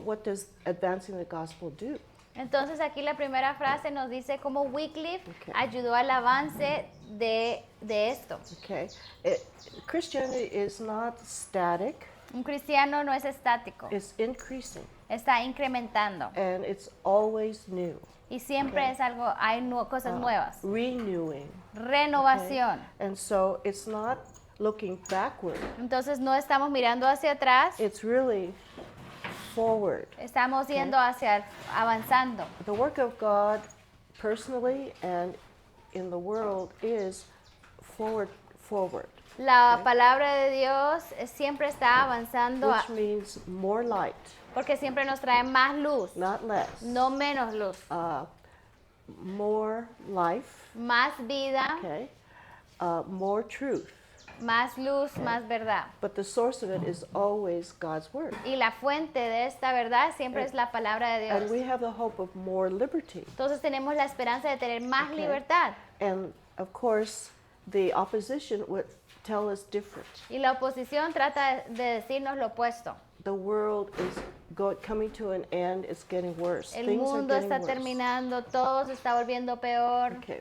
what does advancing the gospel do? Entonces aquí la primera frase nos dice cómo Wycliffe Okay. ayudó al avance de esto. Okay, Christianity is not static; Un cristiano no es estático, it's increasing, está incrementando and it's always new, y siempre Okay. es algo, hay cosas nuevas, renewing. renovación. And so it's not looking backward; Entonces no estamos mirando hacia atrás, it's really forward. estamos yendo hacia avanzando. The work of God, personally and in the world, is forward, La Okay. palabra de Dios siempre está avanzando which means more light, porque siempre nos trae más luz, not less. no menos luz, More life, más vida, okay, more truth. más luz, más verdad. But the source of it is always God's word. Y la fuente de esta verdad siempre es la palabra de And we Dios. have the hope of more liberty. Entonces tenemos la esperanza de tener más Okay. libertad. And of course, the opposition would tell us different. Y la oposición trata de decirnos lo opuesto. The world is coming to an end, it's getting worse. El Things are mundo getting está worse. terminando, todo se está volviendo peor. Okay.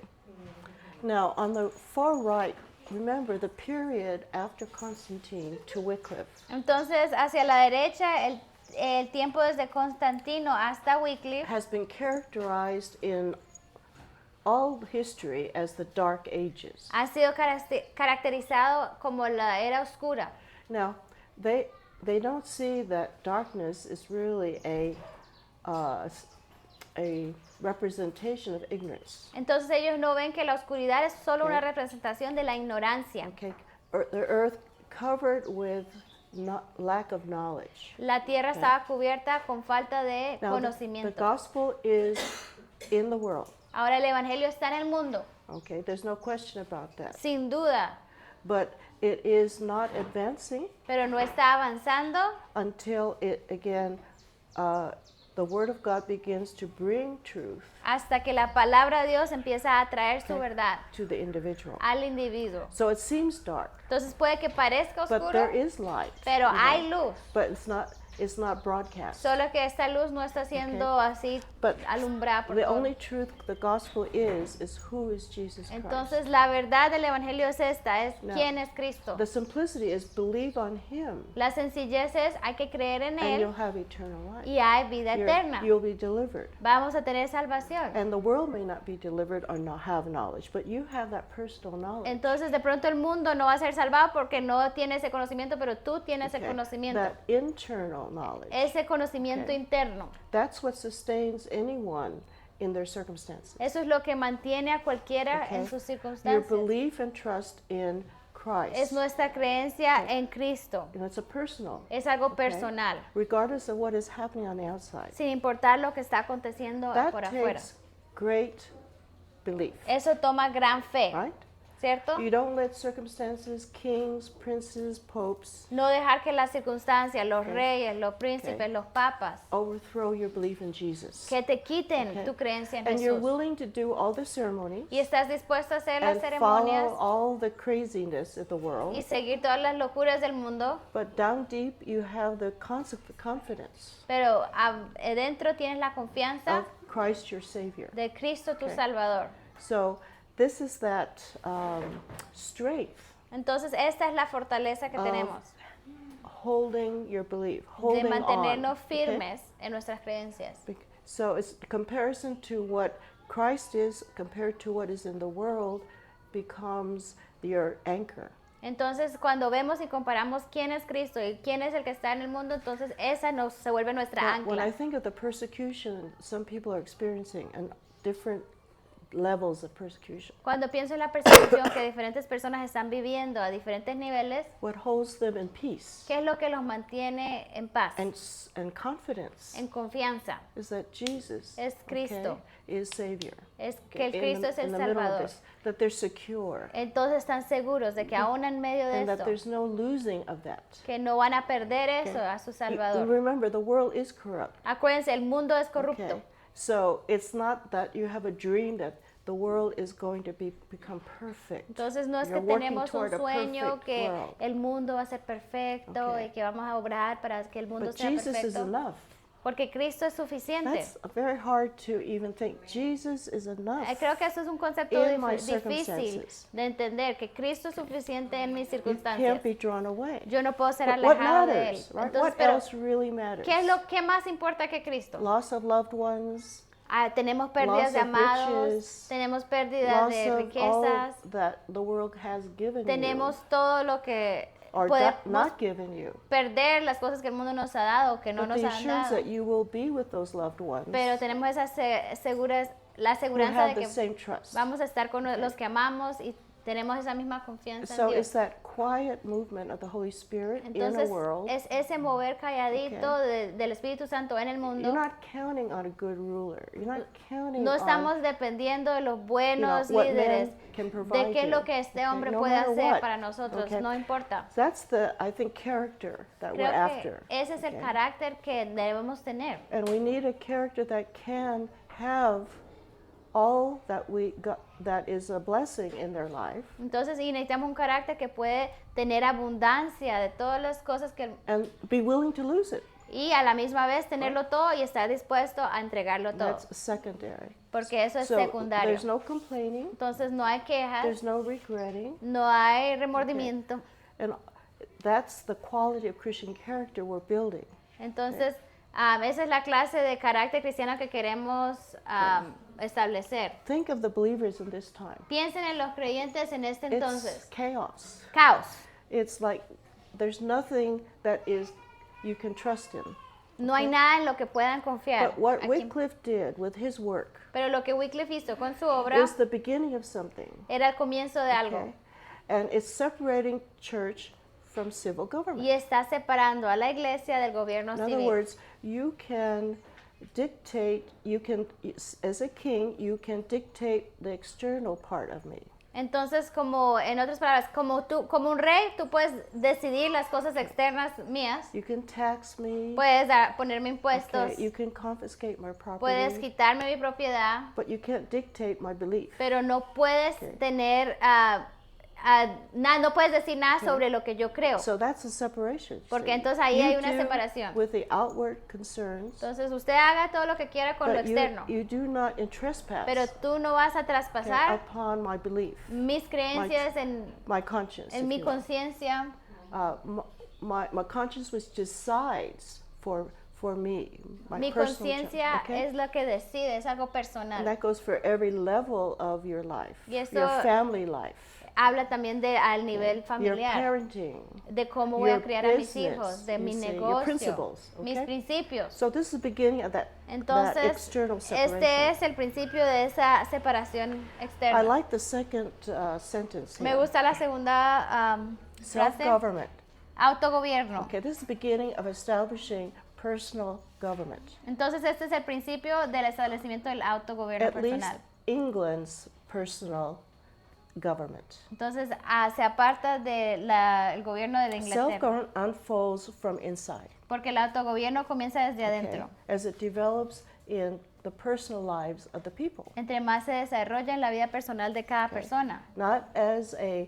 Now, on the far right, remember the period after Constantine to Wycliffe Entonces, hacia la derecha, el tiempo desde Constantino hasta Wycliffe has been characterized in all history as the Dark Ages. ha sido caracterizado como la era oscura. Now, they don't see that darkness is really a representation of ignorance. Entonces ellos no ven que la oscuridad es solo una Okay. representación de la ignorancia. Okay, the earth covered with lack of knowledge. La tierra Okay. estaba cubierta con falta de Now, the conocimiento. gospel is in the world. Ahora el evangelio está en el mundo, Okay, there's no question about that. sin duda, But it is not advancing pero no está avanzando until it again, the word of God begins to bring truth hasta que la palabra de Dios empieza a traer su verdad to the individual. al individuo. So it seems dark, Entonces puede que parezca but oscuro, there is light. pero you know, hay luz. But it's not broadcast. Solo que esta luz no está siendo así But alumbrada por the todo. only truth the gospel is who is Jesus Christ. Entonces la verdad del evangelio es esta, es No. quién es Cristo. The simplicity is believe on him La sencillez es hay que creer en and you'll él have eternal life. y hay vida eterna. You'll be delivered. Vamos a tener salvación. And the world may not be delivered or not have knowledge, but you have that personal knowledge. Entonces de pronto el mundo no va a ser salvado porque no tiene ese conocimiento, pero tú tienes el Okay, conocimiento. that internal knowledge. Ese conocimiento Okay. interno. That's what sustains anyone in their circumstances. Eso es lo que mantiene a cualquiera Okay? en sus Your circunstancias. belief and trust in Christ. Es nuestra creencia en Cristo. And it's a personal. Es algo okay? personal, Regardless of what is happening on the outside. sin importar lo que está aconteciendo That por afuera. takes great belief, Eso toma gran fe, right? ¿cierto? You don't let circumstances, kings, princes, popes No dejar que las circunstancias, los Okay. reyes, los príncipes, Okay. los papas, overthrow your belief in Jesus. que te quiten Okay. tu creencia en And you're Jesús. willing to do all the ceremonies Y estás dispuesto a hacer las and ceremonias follow all the craziness of the world, y seguir todas las locuras del mundo, but down deep you have the confidence pero adentro tienes la confianza of Christ your Savior. de Cristo tu Okay. Salvador. So this is that strength Entonces esta es la fortaleza que of tenemos, holding your belief, de holding mantenernos on. okay? firmes en nuestras creencias. So it's comparison to what Christ is compared to what is in the world becomes your anchor. Entonces, cuando vemos y comparamos quién es Cristo y quién es el que está en el mundo, entonces esa se vuelve nuestra Now, when I ancla. think of the persecution some people are experiencing and different levels of persecution, Cuando pienso en la persecución que diferentes personas están viviendo a diferentes niveles, what holds them in peace ¿qué es lo que los mantiene en paz, and confidence en confianza? is that Jesus Es Cristo. is Savior. Es que el In Cristo es el in the middle of Salvador. this, that they're secure Entonces están seguros de que aún en medio de and that esto, there's no losing of that. que no van a perder eso a su You Salvador. remember, the world is corrupt. Acuérdense, el mundo es corrupto. Okay. So it's not that you have a dream that the world is going to become perfect. Entonces no es que You're working tenemos un toward a sueño perfect que world. el mundo va a ser perfecto Okay. y que vamos a obrar para que el mundo But sea Jesus is perfecto. enough. porque Cristo es suficiente. That's very hard to even think. Jesus is enough. Creo que eso es un concepto in my difícil circumstances. de entender, que Cristo es suficiente en mis You circunstancias. can't be drawn away. Yo no puedo ser But what alejado de Él. matters, right? Entonces, What pero, else really matters? ¿qué más importa que Cristo? Loss of loved ones, Tenemos pérdidas loss de of amados, riches, tenemos pérdidas loss de of all riquezas, that the world has given tenemos you, todo lo que or podemos not given you. perder, las cosas que el mundo nos ha dado, que no But nos the han assurance dado. that you will be with those loved ones Pero tenemos esa la who seguridad de have the que same trust. vamos a estar con los que amamos y tenemos esa misma confianza So en it's Dios. that quiet movement of the Holy Spirit in a Entonces world. es ese mover calladito del Espíritu Santo en el You're mundo. not counting on a good ruler. You're not counting No on estamos dependiendo de los buenos what líderes, man can de provide qué es you. lo que este Okay, hombre no puede matter hacer what. para nosotros, Okay. no importa. That's the, I think, character that we're Creo que after. ese es el Okay. carácter que debemos tener. And we need a character that can have all that we got, that is a blessing in their life, Entonces, y necesitamos un carácter que puede tener abundancia de todas las cosas and be willing to lose it. y a la misma vez tenerlo todo y estar dispuesto a entregarlo todo, That's secondary. porque eso es So secundario. there's no complaining, Entonces, no hay quejas, there's no regretting, no hay remordimiento. and that's the quality of Christian character we're building. Entonces, esa es la clase de carácter cristiano que queremos establecer. Think of the believers in this time. Piensen en los creyentes en este It's entonces. chaos. Caos. It's like there's nothing that is you can trust in. No hay nada en lo que puedan confiar. But what Aquí. Wycliffe did with his work Pero lo que Wycliffe hizo con su obra is the beginning of something. era el comienzo de algo. Okay? And it's separating church from civil government. Y está separando a la iglesia del gobierno In other civil. words, you can dictate, as a king, you can dictate the external part of me. Entonces, como en otras palabras, como un rey, tú puedes decidir las cosas externas mías. You can tax me. Puedes ponerme impuestos. Okay, you can confiscate my Puedes property. quitarme mi propiedad. But you can't dictate my belief. Pero no puedes Okay. tener no puedes decir nada sobre lo que yo creo. So that's a separation. Porque see. entonces ahí You hay una do separación. with the outward concerns, Entonces usted haga todo lo que quiera con lo but externo, you do not trespass pero tú no vas a okay, traspasar upon my belief, mis creencias my conscience. en if mi you will. conciencia. My conscience which decides for me, my Mi personal conciencia okay? es lo que decide, es algo And personal. that goes for every level of your life, Y eso your family life, Habla también al nivel your familiar, parenting. de cómo voy a your criar a mis business, hijos, de you mi see, your negocio, principles, mis okay? principios. So this is the beginning of that Entonces, external separation. este es el principio de esa separación I externa. like the second sentence Me here. gusta la segunda frase, Self-government. autogobierno. Okay, this is the beginning of establishing personal government. Entonces, este es el principio del establecimiento del autogobierno At least personal. England's personal government. Entonces, se aparta del gobierno de la Inglaterra, Self-government unfolds from inside, porque el autogobierno comienza desde okay, adentro. as it develops in the personal lives of the people, Entre más se desarrolla en la vida personal de cada persona, not as a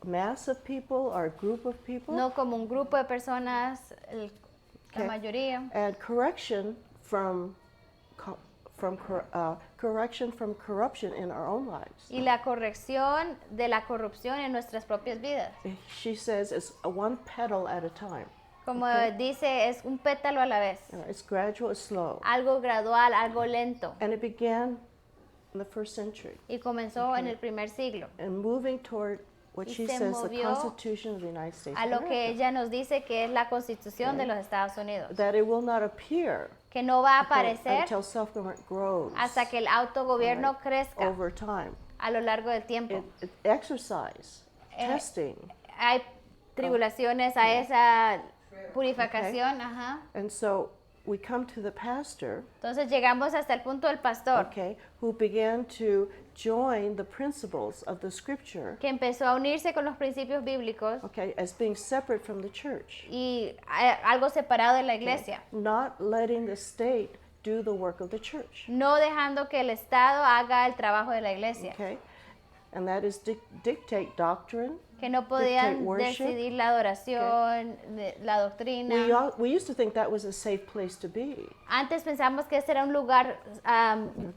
mass of people or a group of people. no como un grupo de personas, la Okay. mayoría. And correction from correction from corruption in our own lives. Y la corrección de la corrupción en nuestras propias vidas. She says it's one petal at a time. Como Okay. dice, es un pétalo a la vez. You know, it's gradual, it's slow. Algo gradual, algo lento. And it began in the first century Y comenzó en el primer siglo. and moving toward what Y she se says the movió Constitution of the United States A of lo que America. ella nos dice que es la constitución de los Estados Unidos. That it will not appear Que no va a okay, aparecer until self-government grows hasta que el autogobierno crezca over time. a lo largo del tiempo. It exercise, testing. Hay tribulaciones a esa purificación, ajá. And so we come to the pastor, Entonces llegamos hasta el punto del pastor, okay, who began to join the principles of the scripture, que empezó a unirse con los principios bíblicos okay, as being separate from the church, y algo separado de la iglesia. not letting the state do the work of the church, No dejando que el Estado haga el trabajo de la iglesia. okay? And that is dictate doctrine, que no podían worship. decidir la adoración, la doctrina. We used to think that was a safe place to be, Antes pensamos que este era un lugar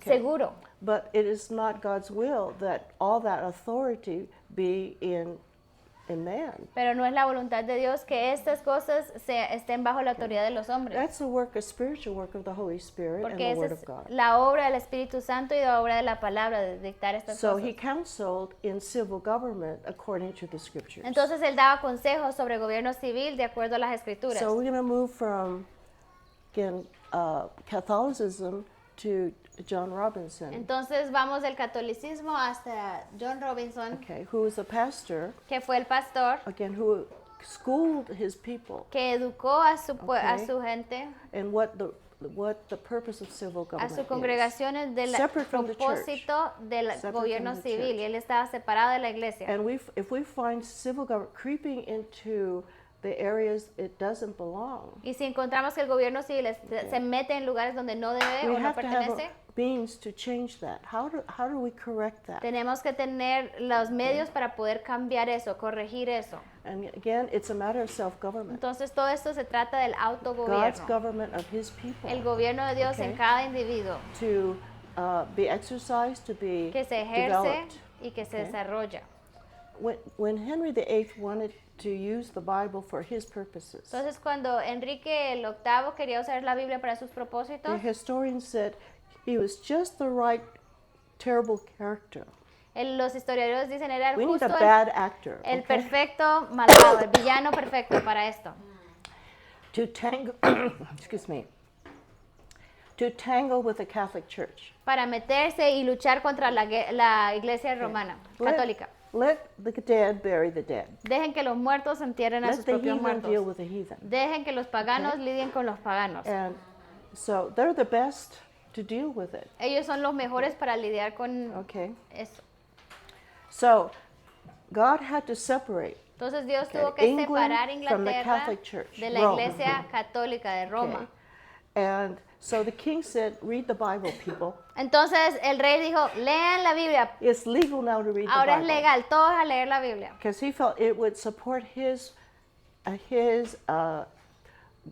seguro, but it is not God's will that all that authority be in man. pero no es la voluntad de Dios que estas cosas estén bajo la autoridad de los hombres. That's a spiritual work of the Holy Spirit and Porque the esa Word es of God. la obra del Espíritu Santo y la obra de la palabra, de dictar estas So cosas. he counseled in civil government according to the scriptures. Entonces él daba consejos sobre gobierno civil de acuerdo a las escrituras. So we're going to move from again Catholicism to John Robinson, Entonces vamos del catolicismo hasta John Robinson, okay, who was a pastor, que fue el pastor again, who schooled his people que educó a su, a Okay. su gente, and what the purpose of civil a government sus is. congregaciones del Separate from the church. propósito del Separate gobierno from the civil. church. Y él estaba separado de la iglesia. And if we find civil government creeping into the areas it doesn't belong, Y si encontramos que el gobierno civil se mete en lugares donde no debe we o no have to have pertenece, means to change that. How do we correct that? tenemos que tener los medios para poder cambiar eso, corregir eso. And again, it's a matter of self-government. Entonces todo esto se trata del God's autogobierno, government of His people el gobierno de Dios en Okay. cada individuo, to be exercised, to be que se ejerce developed. y que se Okay. desarrolla. When Henry VIII wanted to use the Bible for his purposes, Entonces cuando Enrique el VIII quería usar la Biblia para sus the propósitos, historian said he was just the right terrible character. los historiadores dicen era We need justo a bad actor el okay, perfecto malvado, el villano perfecto para esto. to tangle. Excuse me. To tangle with the Catholic Church. Para meterse y luchar contra la iglesia romana, católica. Let the dead bury the dead. Dejen que los muertos entierren a Let sus the propios heathen deal muertos. with the heathen. Dejen que los paganos lidien con los paganos. And so they're the best to deal with it. Ellos son los mejores para lidiar con Okay. eso. So God had to separate. Entonces Dios Okay. tuvo que England separar from the Inglaterra Catholic Church, de la Rome. iglesia católica de Roma. Okay. And so the king said, read the Bible, people. Entonces el rey dijo, lean la Biblia. It's legal now to read Ahora the es Bible. legal, todos a leer la Biblia. Because he felt it would support his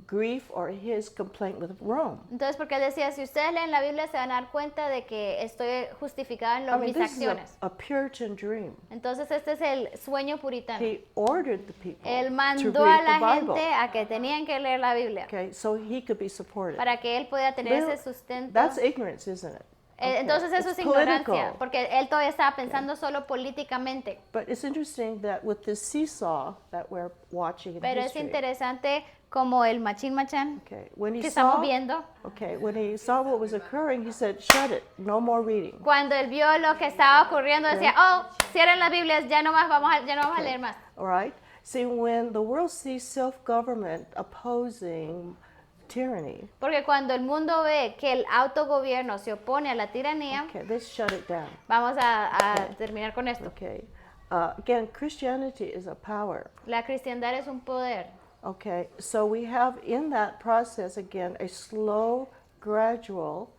grief or his complaint with Rome. Entonces, porque él decía, si ustedes leen la Biblia se van a dar cuenta de que estoy justificada en mis this acciones. is a Puritan dream. Entonces este es el sueño puritano. He ordered the people Él to mandó a read la the Bible. gente a que tenían que leer la Biblia Okay, so he could be supported. para que él pudiera tener Well, ese sustento. That's ignorance, isn't it? Okay, Entonces eso it's es ignorancia, political. porque él todavía estaba pensando solo políticamente. But it's interesting that with this seesaw that we're watching in Pero es history, interesante como el machín machán okay, when he que estamos saw, viendo, when he saw what was occurring, he said, "Shut it, no more reading." cuando él vio lo que estaba ocurriendo, decía, oh, cierren las Biblias, ya no vamos a leer más. All right. See, when the world sees self-government opposing tyranny, Porque cuando el mundo ve que el autogobierno se opone a la tiranía, okay, they shut it down. vamos a terminar con esto. Okay. Again, Christianity is a power. La cristiandad es un poder. Okay. So we have in that process again a slow, gradual.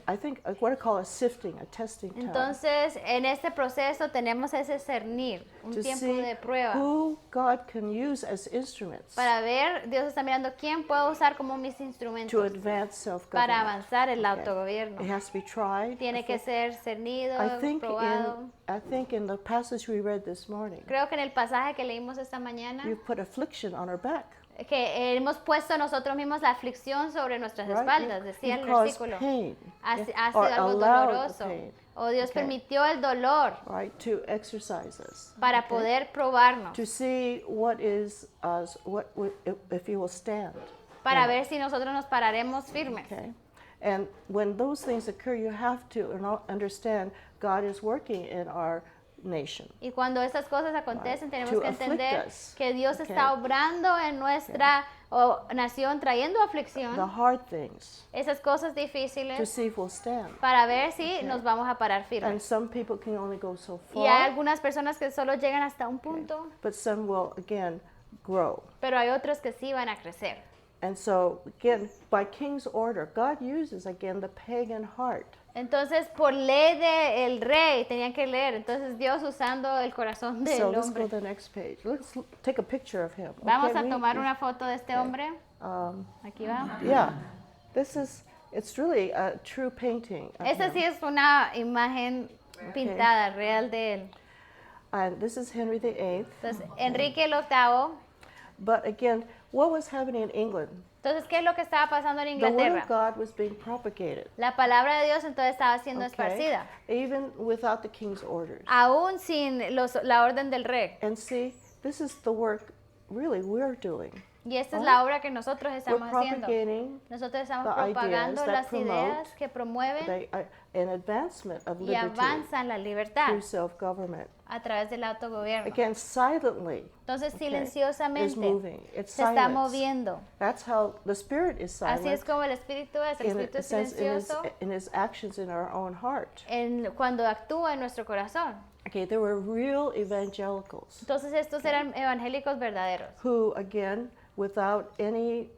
I think what I call a sifting, a testing time. Entonces, en este proceso tenemos ese cernir, un to tiempo see de prueba. who God can use as instruments Para ver, Dios está mirando quién puedo usar como mis to instrumentos advance self-government. para avanzar el Okay. autogobierno. It has to be tried. Tiene que ser cernido, I think probado. in the passage we read this morning, Creo que en el pasaje que leímos esta mañana, you've put affliction on our back. que hemos puesto nosotros mismos la aflicción sobre nuestras Right? espaldas, decía You el caused versículo. pain, Ha yeah, sido or algo allowed the doloroso. pain, O Dios Okay. permitió el dolor right, to exercise us, para okay? poder probarnos, to see what is if you will stand. para Yeah. ver si nosotros nos pararemos firmes. Okay, and when those things occur, you have to understand God is working in our nation. Y cuando estas cosas acontecen, tenemos To que entender afflict us. que Dios Okay. está obrando en nuestra nación, trayendo The aflicción, hard things esas cosas to difíciles, see if we'll stand. para ver si nos vamos a parar And firmes. some people can only go so Y hay far, algunas personas que solo llegan hasta un punto, but some will again grow. pero hay otros que sí van a crecer. And so again, by king's order, God uses again the pagan heart. Entonces, por ley del rey, tenían que leer. Entonces, Dios usando el corazón del So let's go hombre. to the next page. Let's take a picture of him. Vamos Okay, a tomar una foto de este hombre. Um, Aquí va. yeah, it's really a true painting. Of Esta him. sí es una imagen pintada, real de él. And this is Henry VIII. Entonces, Enrique el VIII. But again, what was happening in England? Entonces, ¿qué es lo que estaba pasando en The word Inglaterra? of God was being propagated. La palabra de Dios entonces estaba siendo Okay? esparcida, Even without the king's orders. aún sin la orden del rey. And see, this is the work really we're doing. Y esta es la obra que nosotros We're estamos haciendo. propagating Nosotros estamos the propagando ideas that las ideas promote que promueven an advancement of y liberty avanzan la libertad through self-government. a través del autogobierno. Again, silently Entonces, okay, is silenciosamente moving. It's se está silence. moviendo. That's how the Spirit is silent. Así es como el Espíritu es. El in Espíritu a es sense, silencioso in his actions in our own heart. cuando actúa en nuestro corazón. Okay, there were real evangelicals Entonces, estos eran evangélicos verdaderos. who, again, without any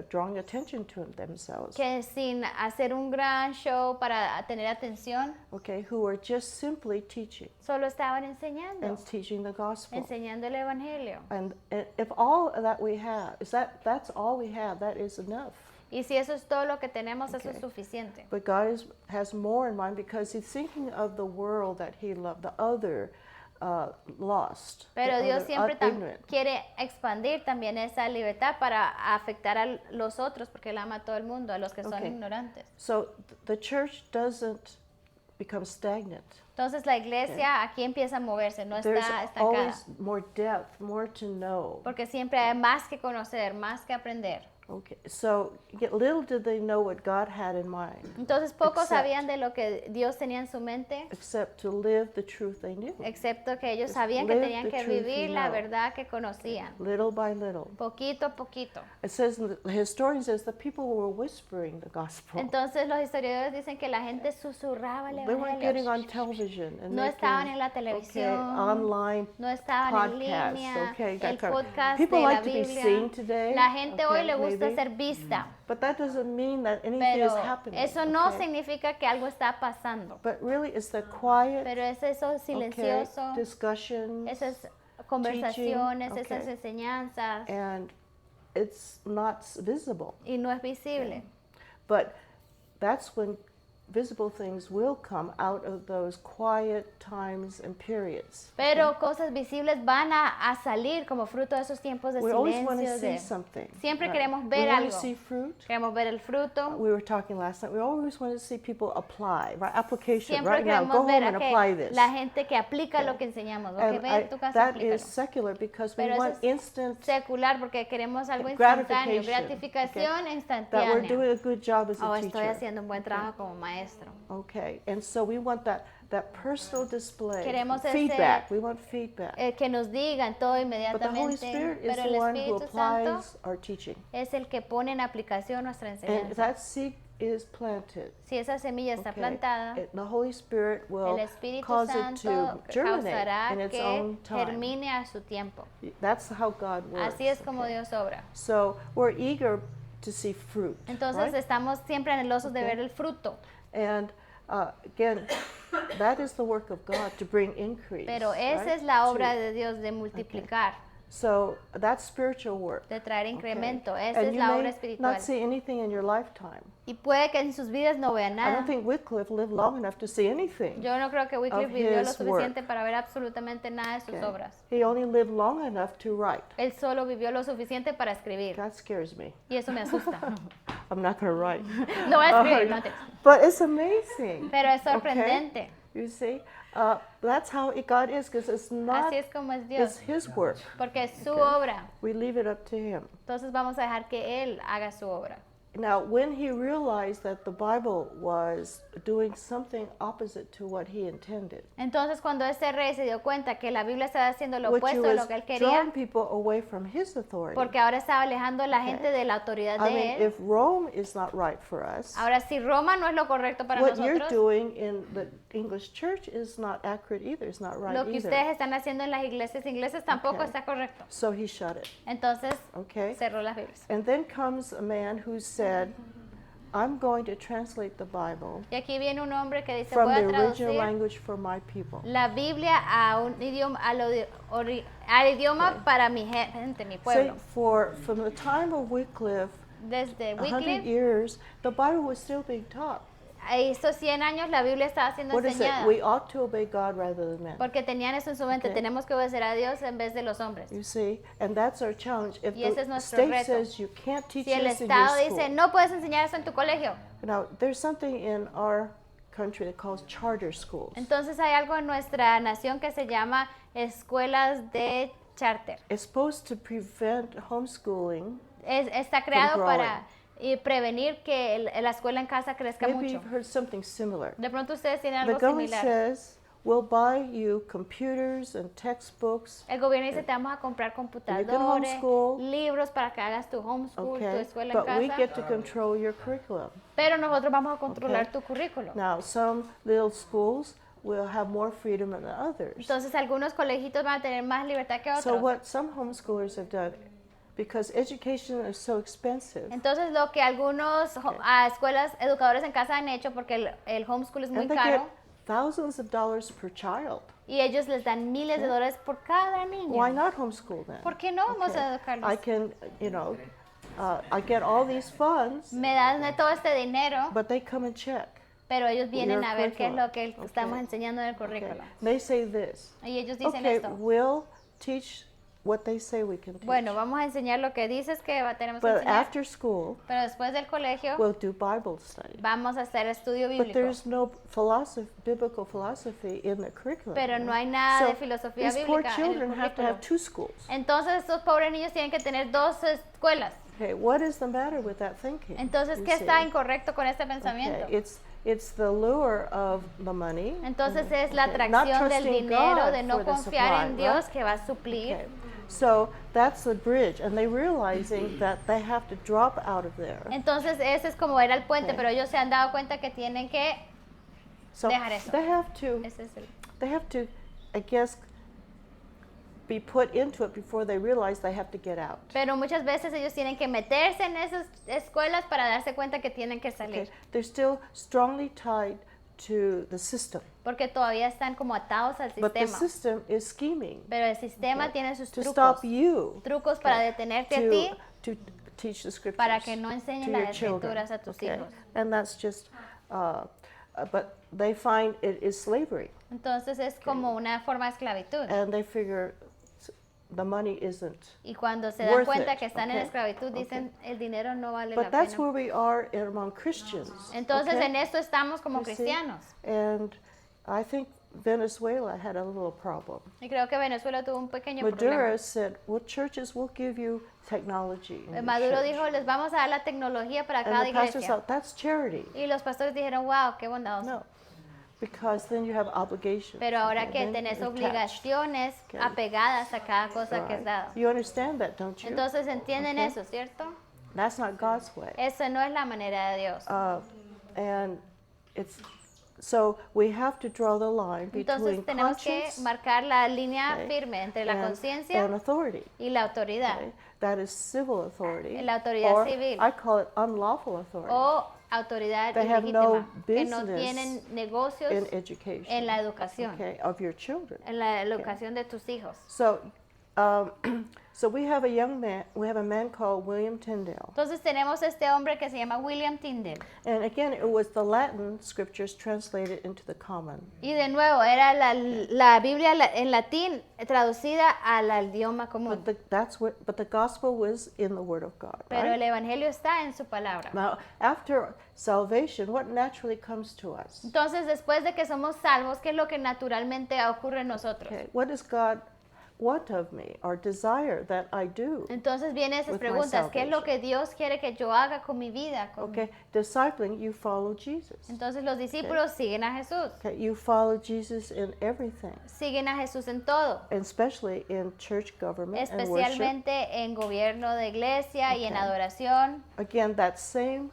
drawing attention to themselves, Que sin hacer un gran show para tener atención, okay, who were just simply teaching solo estaban enseñando, and teaching the gospel. enseñando el evangelio. And if all that we have that's all we have, that is enough. Y si eso es todo lo que tenemos, eso es Okay. suficiente. But God has more in mind because He's thinking of the world that He loved, the other lost, Pero the Dios other siempre ignorant. quiere expandir también esa libertad para afectar a los otros, porque Él ama a todo el mundo, a los que son Okay. ignorantes. So the church doesn't become stagnant. Entonces la iglesia aquí empieza a moverse, no There's está estancada. always more depth, more to know. Porque siempre hay más que conocer, más que aprender. Okay, so little did they know what God had in mind, Entonces pocos Except- sabían de lo que Dios tenía en su mente, except to live the truth they knew, excepto que ellos Just sabían que live tenían the que truth you vivir la know. verdad que conocían, little by little. poquito a poquito. It says, the historian says, the people were whispering the gospel. Entonces los historiadores dicen que la gente susurraba el They weren't getting evangelio. on television and No making, estaban en la okay, televisión, online no estaban en podcasts, línea, okay, that el kind of- podcast People de la like to be Biblia. seen today, La gente hoy okay, le gusta maybe. ser vista, But that doesn't mean that anything pero is happening. eso no okay? significa que algo está pasando. But really, it's the quiet, Pero es eso okay, silencioso, discussions, esas conversaciones, teaching, esas okay. enseñanzas, and it's not visible. y no es visible. But that's when visible things will come out of those quiet times and periods. Pero cosas visibles van a salir como fruto de esos tiempos de We always want to silencio. see De, something. Siempre right? queremos We ver want algo. to see fruit. queremos ver el fruto. We were talking last night. We always want to see people apply, right? Application. Siempre Right now, queremos go home ver and a apply que this. la gente que aplica lo que enseñamos. Ok, And ve a tu casa, that aplícalo. is secular because we Pero eso want es instant secular porque queremos algo instantáneo, gratification, gratificación that we're instantánea. doing a good job as Oh, a estoy teacher. haciendo un buen trabajo como maestro. Okay, and so we want that personal display, Queremos ese- feedback. We want feedback. Que nos digan todo But the Holy inmediatamente. Spirit is Pero the el one who Espíritu Santo applies our teaching, es el que pone en aplicación nuestra and enseñanza. that seed is planted. Si esa semilla está Okay, plantada, the Holy Spirit will el Espíritu cause it to Santo germinate causará in its que own time. germine a su tiempo. That's how God works. Así es como okay? Dios obra. So we're eager to see fruit. Entonces right? estamos siempre anhelosos de Okay. ver el fruto. And again, that is the work of God to bring increase. Pero esa right? es la obra To- de Dios de multiplicar, So that's spiritual work. de traer okay? incremento. Esa And es you la may obra espiritual. not see anything in your lifetime. Y puede que en sus vidas no vean I nada. don't think Wycliffe lived long enough to see anything. Yo no creo que Wycliffe of vivió lo his suficiente work. para ver absolutamente nada de sus Okay? obras. He only lived long enough to write. Él solo vivió lo suficiente para escribir. That scares me. Y eso me asusta. I'm not going to write. No voy a escribir, no te- But it's amazing. Pero es sorprendente. You see, that's how God is, because it's not Así es como es it's Dios. His work. Porque es su obra. We leave it up to Him. Entonces vamos a dejar que Él haga su obra. Now, when he realized that the Bible was doing something opposite to what he intended, Entonces cuando este rey se dio cuenta que la Biblia estaba haciendo lo which opuesto de was lo que él quería, drawing people away from his authority. porque ahora estaba alejando a la gente de la autoridad I mean, de él. if Rome is not right for us, Ahora si Roma no es lo correcto para what you're nosotros, doing in the English church is not accurate either. It's not right lo que either. ustedes están haciendo en las iglesias inglesas tampoco Okay. está correcto. So he shut it. Entonces Okay. cerró las Biblias. And then comes a man who said, I'm going to translate the Bible Y aquí viene un hombre que dice, from voy the a original traducir language for my people. la Biblia a un idioma, al idioma para mi gente, mi See, pueblo. from the time of Wycliffe, Desde 100 Wycliffe, years, the Bible was still being taught. a estos 100 años la Biblia estaba siendo What is it? enseñada. We ought to obey God rather than men. Porque tenían eso en su mente, Okay. tenemos que obedecer a Dios en vez de los hombres. You see, and that's our challenge. If Y ese the es nuestro state reto. says you can't teach Si el this in your Estado school, dice, no puedes enseñar eso en tu colegio, now there's something in our country that calls charter schools. entonces hay algo en nuestra nación que se llama escuelas de charter. It's supposed to prevent homeschooling. Está creado From para prevenir que la escuela en casa crezca Maybe mucho. you've heard something similar. De pronto ustedes tienen The algo government similar. says we'll buy you computers and textbooks. El gobierno dice, te vamos a comprar computadores, homeschool. libros para que hagas tu homeschool, tu Okay, escuela en but we casa, get to control your curriculum. pero nosotros vamos a controlar Okay. tu currículo. Now, some little schools will have more freedom than others. Entonces algunos colegios van a tener más libertad que So otros. what some homeschoolers have done, because education is so expensive, Entonces lo que algunos escuelas, educadores en casa han hecho, porque el homeschool es muy and they get caro, thousands of dollars per child. y ellos les dan miles de dólares por cada niño. Why not homeschool then? ¿Por qué no vamos a educarlos? I can, I get all these funds, Me dan todo este dinero, but they come and check. pero ellos vienen Your a ver qué es lo que curriculum. estamos Okay. enseñando en el Okay. currículo. They say this. Y ellos dicen Okay, esto. we'll teach what they say we can teach. Bueno, vamos a enseñar lo que dices que tenemos que But enseñar, after school, pero después del colegio we'll do Bible study. vamos a hacer estudio But bíblico. there's no biblical philosophy in the curriculum. Pero no hay nada de So filosofía these poor bíblica en el children have to have currículo. 2 schools. Entonces estos pobres niños tienen que tener dos escuelas. Okay, what is the matter with that thinking? Entonces, You ¿qué está see? incorrecto con este pensamiento? Okay, it's the lure of the money. Entonces es la Okay, not atracción del trusting dinero, God de no for the confiar en supply, Dios right? que va a suplir. Okay. So that's the bridge, and they realizing that they have to drop out of there. Entonces ese es como era el puente, Okay. pero ellos se han dado cuenta que tienen que So dejar eso. they have to, ese es el- I guess, be put into it before they realize they have to get out. Pero muchas veces ellos tienen que meterse en esas escuelas para darse cuenta que tienen que salir, Okay. They're still strongly tied to the system, porque todavía están como atados al but the sistema. system is scheming Pero el sistema okay, tiene sus to trucos, stop you trucos para okay, detenerte a ti, to teach the scriptures para que no enseñen to las your children. escrituras a tus Okay? hijos. And that's just, but they find it is slavery, Entonces es como una forma de esclavitud. and they figure the money isn't. Y cuando se dan worth cuenta it, que están en okay, esclavitud, dicen, el dinero no vale la But that's pena. where we are among Christians. Entonces okay? en esto estamos como You see? cristianos. And I think Venezuela had a little problem. Y creo que Venezuela tuvo un pequeño problema. Maduro said, well, churches will give you technology. in your Maduro church." dijo, les vamos a dar la tecnología para cada And the pastors iglesia. thought, that's charity. Y los pastores dijeron, wow, qué bondadoso. No, because then you have obligations. Pero ahora okay, que then tenés you're attached. obligaciones Okay. apegadas a cada cosa que es Right. dado. You understand that, don't you? Entonces entienden Okay. eso, ¿cierto? That's not God's way. Esa no es la manera de Dios. And it's so we have to draw the line Entonces between tenemos que conscience marcar la línea okay, firme entre la and conciencia authority. y la autoridad, Okay? That is civil authority. La autoridad or civil. I call it unlawful authority o autoridad They have ilegítima, no que no business tienen negocios in education. en la educación, Okay, of your children. en la educación de tus hijos. So, so we have a man called William Tyndale. Entonces tenemos este hombre que se llama William Tyndale. And again, it was the Latin scriptures translated into the common. Y de nuevo, era la Biblia en latín traducida al idioma común. But the gospel was in the Word of God. Pero Right? el Evangelio está en su palabra. Now, after salvation, what naturally comes to us? Entonces, después de que somos salvos, ¿qué es lo que naturalmente ocurre en nosotros? Okay, what does God want of me or desire that I do? Entonces vienen esas With my preguntas. ¿Qué es lo salvation. que Dios quiere que yo haga con mi vida? Okay, discipling, you follow Jesus. Entonces los discípulos siguen a Jesús. Okay, you follow Jesus in everything, Siguen a Jesús en todo. and especially in church government and worship. Especialmente en gobierno de iglesia y en Okay. adoración. Again, that same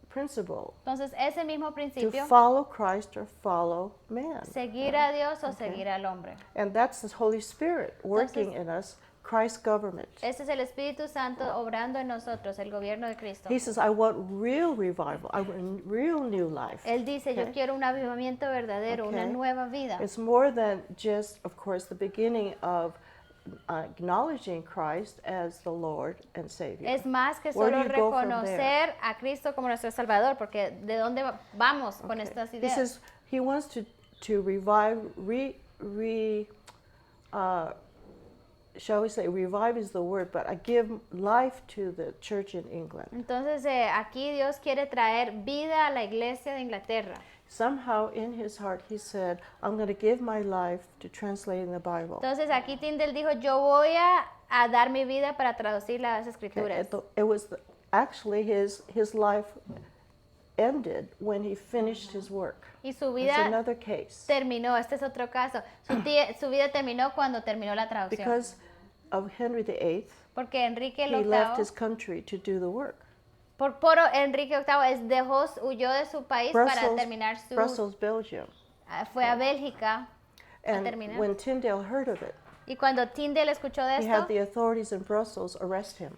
principle Entonces ese mismo to principio, follow Christ or follow man. seguir a Dios o seguir al hombre. And that's the Holy Spirit working in us, Christ's government. Este es el Espíritu Santo obrando en nosotros, el gobierno de Cristo. He says, I want real revival. I want real new life. Él dice, yo Okay. quiero un avivamiento verdadero, una Okay. nueva vida. It's more than just, of course, the beginning of acknowledging Christ as the Lord and Savior. Es más que Where do solo you go from reconocer a Cristo como nuestro Salvador, porque ¿de dónde vamos con Okay. estas He ideas? says he wants to revive, shall we say, revive is the word, but I give life to the church in England. Entonces aquí Dios quiere traer vida a la iglesia de Inglaterra. Somehow in his heart he said, I'm going to give my life to translating the Bible. Entonces aquí Tyndale dijo, yo voy a dar mi vida para traducir las escrituras. It was actually his life ended when he finished his work. Y su It's vida another case. terminó, este es otro caso. Su vida terminó cuando terminó la traducción. Because of Henry VIII, Porque Enrique he left his VIII, country to do the work. por Enrique VIII huyó de su país para terminar su... Brussels, Belgium. Fue a Bélgica a And terminar. when Tyndale heard of it, Y cuando Tyndale escuchó de he had esto, the authorities in Brussels arrest him.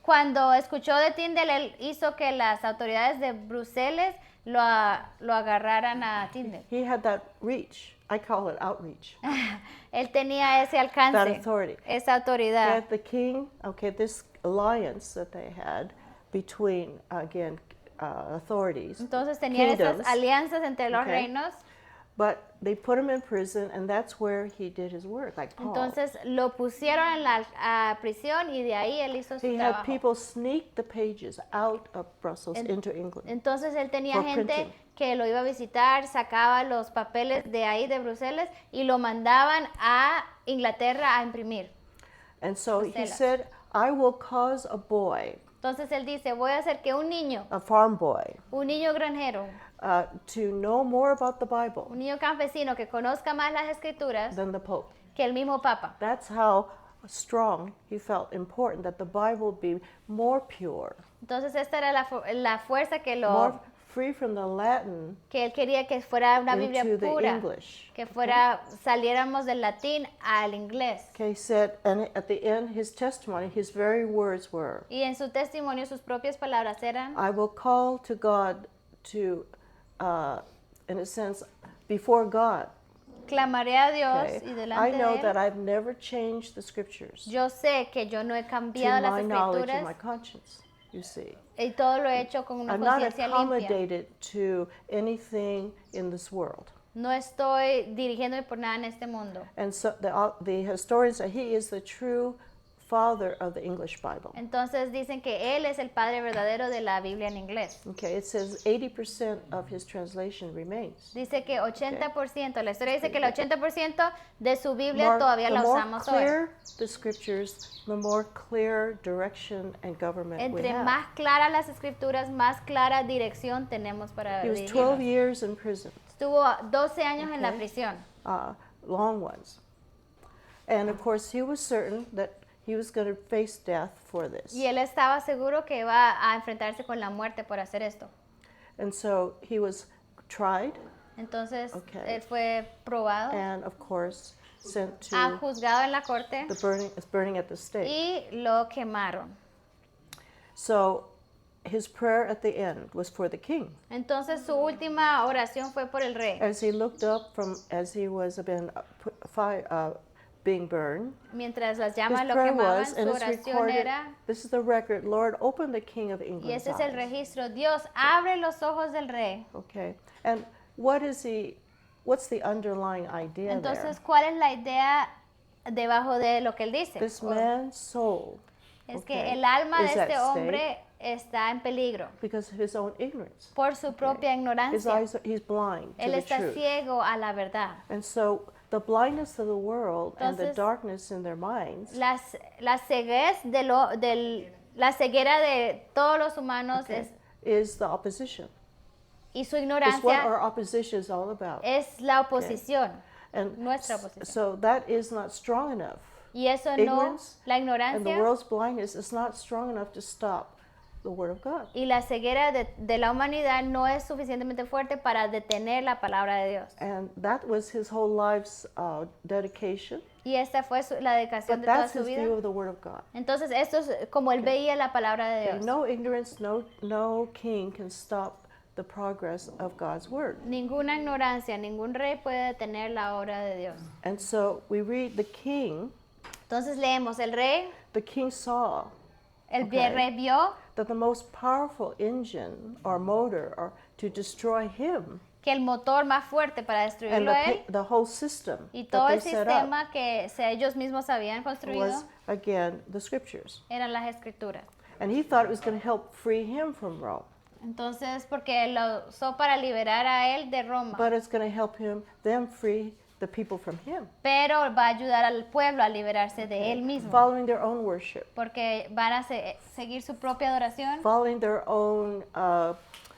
cuando escuchó de Tyndale, él hizo que las autoridades de Bruselas lo agarraran a Tyndale. He had that reach. I call it outreach. Él tenía ese That alcance, authority. esa He autoridad. had the king, okay, this alliance that they had between, again, authorities, Entonces tenían esas kingdoms, alianzas entre los Okay. reinos. but they put him in prison, and that's where he did his work, like Paul. Entonces lo pusieron en la prisión y de ahí él hizo su He had trabajo. people sneak the pages out of Brussels into England. Entonces él tenía For gente printing. que lo iba a visitar, sacaba los papeles de ahí de Bruselas y lo mandaban a Inglaterra a imprimir. And so he Bruselas. said, I will cause a boy, Entonces él dice, voy a hacer que un niño granjero, to know more about the Bible un niño campesino que conozca más las escrituras than the Pope. que el mismo Papa. That's how strong he felt important that the Bible be more pure, Entonces esta era la fuerza que more free from the Latin que él quería que fuera una Biblia into the pura, English. que fuera saliéramos del latín al inglés. Okay, he said, and at the end, his testimony, his very words were, Y en su testimonio sus propias palabras eran, I will call to God to, in a sense, before God. clamaré a Dios Okay? y I delante know de that él. I've never changed the scriptures Yo sé que yo no he to cambiado las my knowledge and my escrituras conscience, you see. y todo lo he hecho con una I'm not conciencia limpia. accommodated to anything in this world. No estoy dirigiéndome por nada en este mundo. And so the historians say he is the true father of the English Bible. Entonces dicen que él es el padre verdadero de la Biblia en inglés. Okay, it says 80% of his translation remains. Dice que 80%, la historia dice que el 80% de su Biblia More- todavía the la more usamos hoy. clear the scriptures, the more clear direction and government we Entre have. más claras las escrituras, más clara dirección tenemos para He was 12 dirigirnos. years in prison, Estuvo 12 años en la Okay. prisión. long ones. And of course, he was certain that he was going to face death for this. Y él estaba seguro que iba a enfrentarse con la muerte por hacer esto. And so he was tried Entonces, Okay. él fue probado, and, of course, sent to juzgado en la corte the burning at the stake. y lo quemaron. So his prayer at the end was for the king. Entonces, su última oración fue por el rey. As he looked up as he was being burned, Mientras las his llamas lo prayer quemaban, was, su and it's oración recorded, era, this is the record, Lord, open the King of y England's ese es el eyes. registro, Dios, abre los ojos del rey. Okay, and what's the underlying idea Entonces, ¿cuál es la idea debajo de lo que él dice? there? This man's soul, Es que okay, el alma de is at este stake hombre está en peligro because of his own ignorance. por su propia His ignorancia. eyes, he's blind to Él the está truth. ciego a la verdad. And so the blindness of the world and the Entonces, darkness in their minds La ceguez la ceguera de todos los humanos okay, is the opposition. y su It's what ignorancia our opposition is all about. es la oposición. And nuestra oposición. so that is not strong enough. Y eso no, Ignorance la And the ignorancia world's blindness is not strong enough to stop the Word of God. Y la ceguera de la humanidad no es suficientemente fuerte para detener la palabra de Dios. And that was his whole life's dedication. Y esta fue la dedicación But de toda that's su his vida. view of the Word of God. Entonces, esto es como él veía la palabra de Okay, Dios. no ignorance, no king can stop the progress of God's Word. Ninguna ignorancia, ningún rey puede detener la obra de Dios. And so we read the king Entonces leemos, el king saw rey vio that the most powerful engine or motor or to destroy him que el motor más fuerte para and destruirlo a él the whole system y that todo they el set up sistema que ellos mismos habían construido was, again, the scriptures. eran las escrituras. And he thought it was going to help free him from Rome. Entonces, porque lo usó para liberar a él de Roma, But it's going to help them free the people from him, pero va a ayudar al pueblo a liberarse de él mismo, following their own worship, porque van a seguir su propia adoración, following their own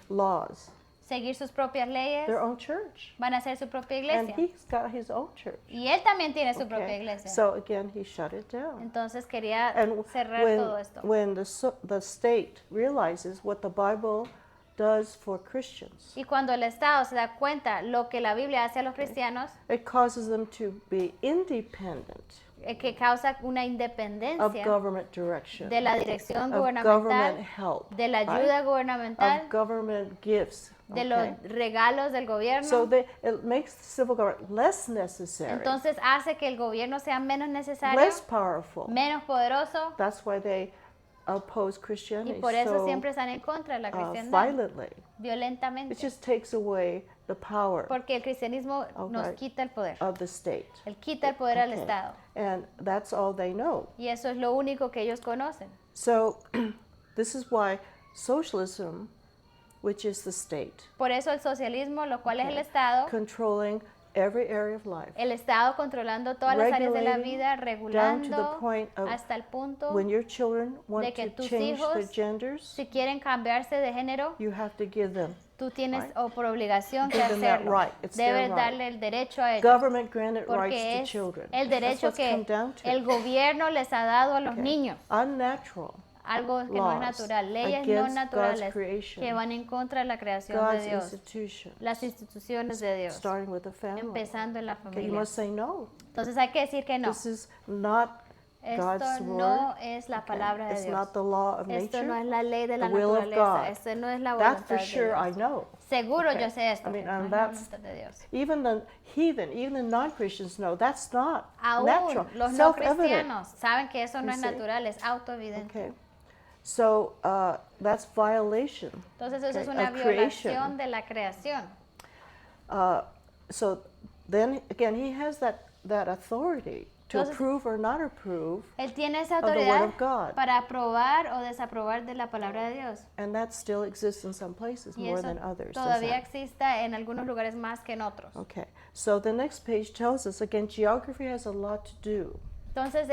laws, seguir sus propias leyes, their own church. van a hacer su propia And iglesia. he's got his own church. Y él también tiene su propia Okay. iglesia. So again, he shut it down. Entonces quería And cerrar todo esto. when the state realizes what the Bible does for Christians, Y cuando el Estado se da cuenta lo que la Biblia hace a los cristianos, it causes them to be independent que causa una of independencia government direction, de la dirección of government gubernamental, help, de la ayuda right? gubernamental, Of government gifts. de Okay? los regalos del gobierno. So it makes the civil government less necessary, Entonces hace que el gobierno sea menos necesario, less powerful. menos poderoso, That's why they oppose y Christianity por eso so siempre están en contra de la cristiandad, violently. It violentamente, just takes away the power porque el cristianismo nos Okay. quita el poder. of the state. Él quita el poder al Okay. Estado. And that's all they know. Y eso es lo único que ellos conocen. So this is why socialism, which is the state, Por eso el socialismo, lo cual es el Okay. Estado, controlling every area of life. el Estado controlando todas las áreas de la Regulating vida, down to regulando the point of hasta el punto when your children want de que to tus change their hijos, genders, si quieren cambiarse de género, you have to give them. tú tienes Right. o por obligación que Give them that hacerlo. right. It's their Debes right. darle el derecho a ellos. Government granted rights Porque to es children. el That's derecho what's come que down to. el gobierno les ha dado a los Okay. niños. Unnatural Algo que no es laws natural. Leyes no against naturales God's creation, que van en contra de la creación de God's Dios. institutions, Las instituciones de Dios. starting with the family. Empezando en la Okay, you familia. must say no. Entonces hay que decir que no. This is not God's Esto word. no es la Okay, palabra de it's Dios. not the law of Esto nature. no es la ley de la the will of naturaleza. God. Esto no es la That voluntad for de sure I Dios. know. Seguro Okay. yo sé esto. I mean, que no and es la that's voluntad de Dios. even the heathen, even the non-Christians know that's not Aún natural. los no Self-evident. cristianos saben que eso no You es see? natural, es autoevidente. Okay. So that's violation. Entonces eso es Okay, una of creation. violación de la creación. So then again, he has that authority to Entonces- approve or not approve, Él tiene esa the word autoridad of God. para aprobar o desaprobar de la palabra de Dios. and that still exists in some places Y more eso than others. does todavía that? exista en algunos lugares más que en otros. Okay. So the next page tells us again, geography has a lot to do Entonces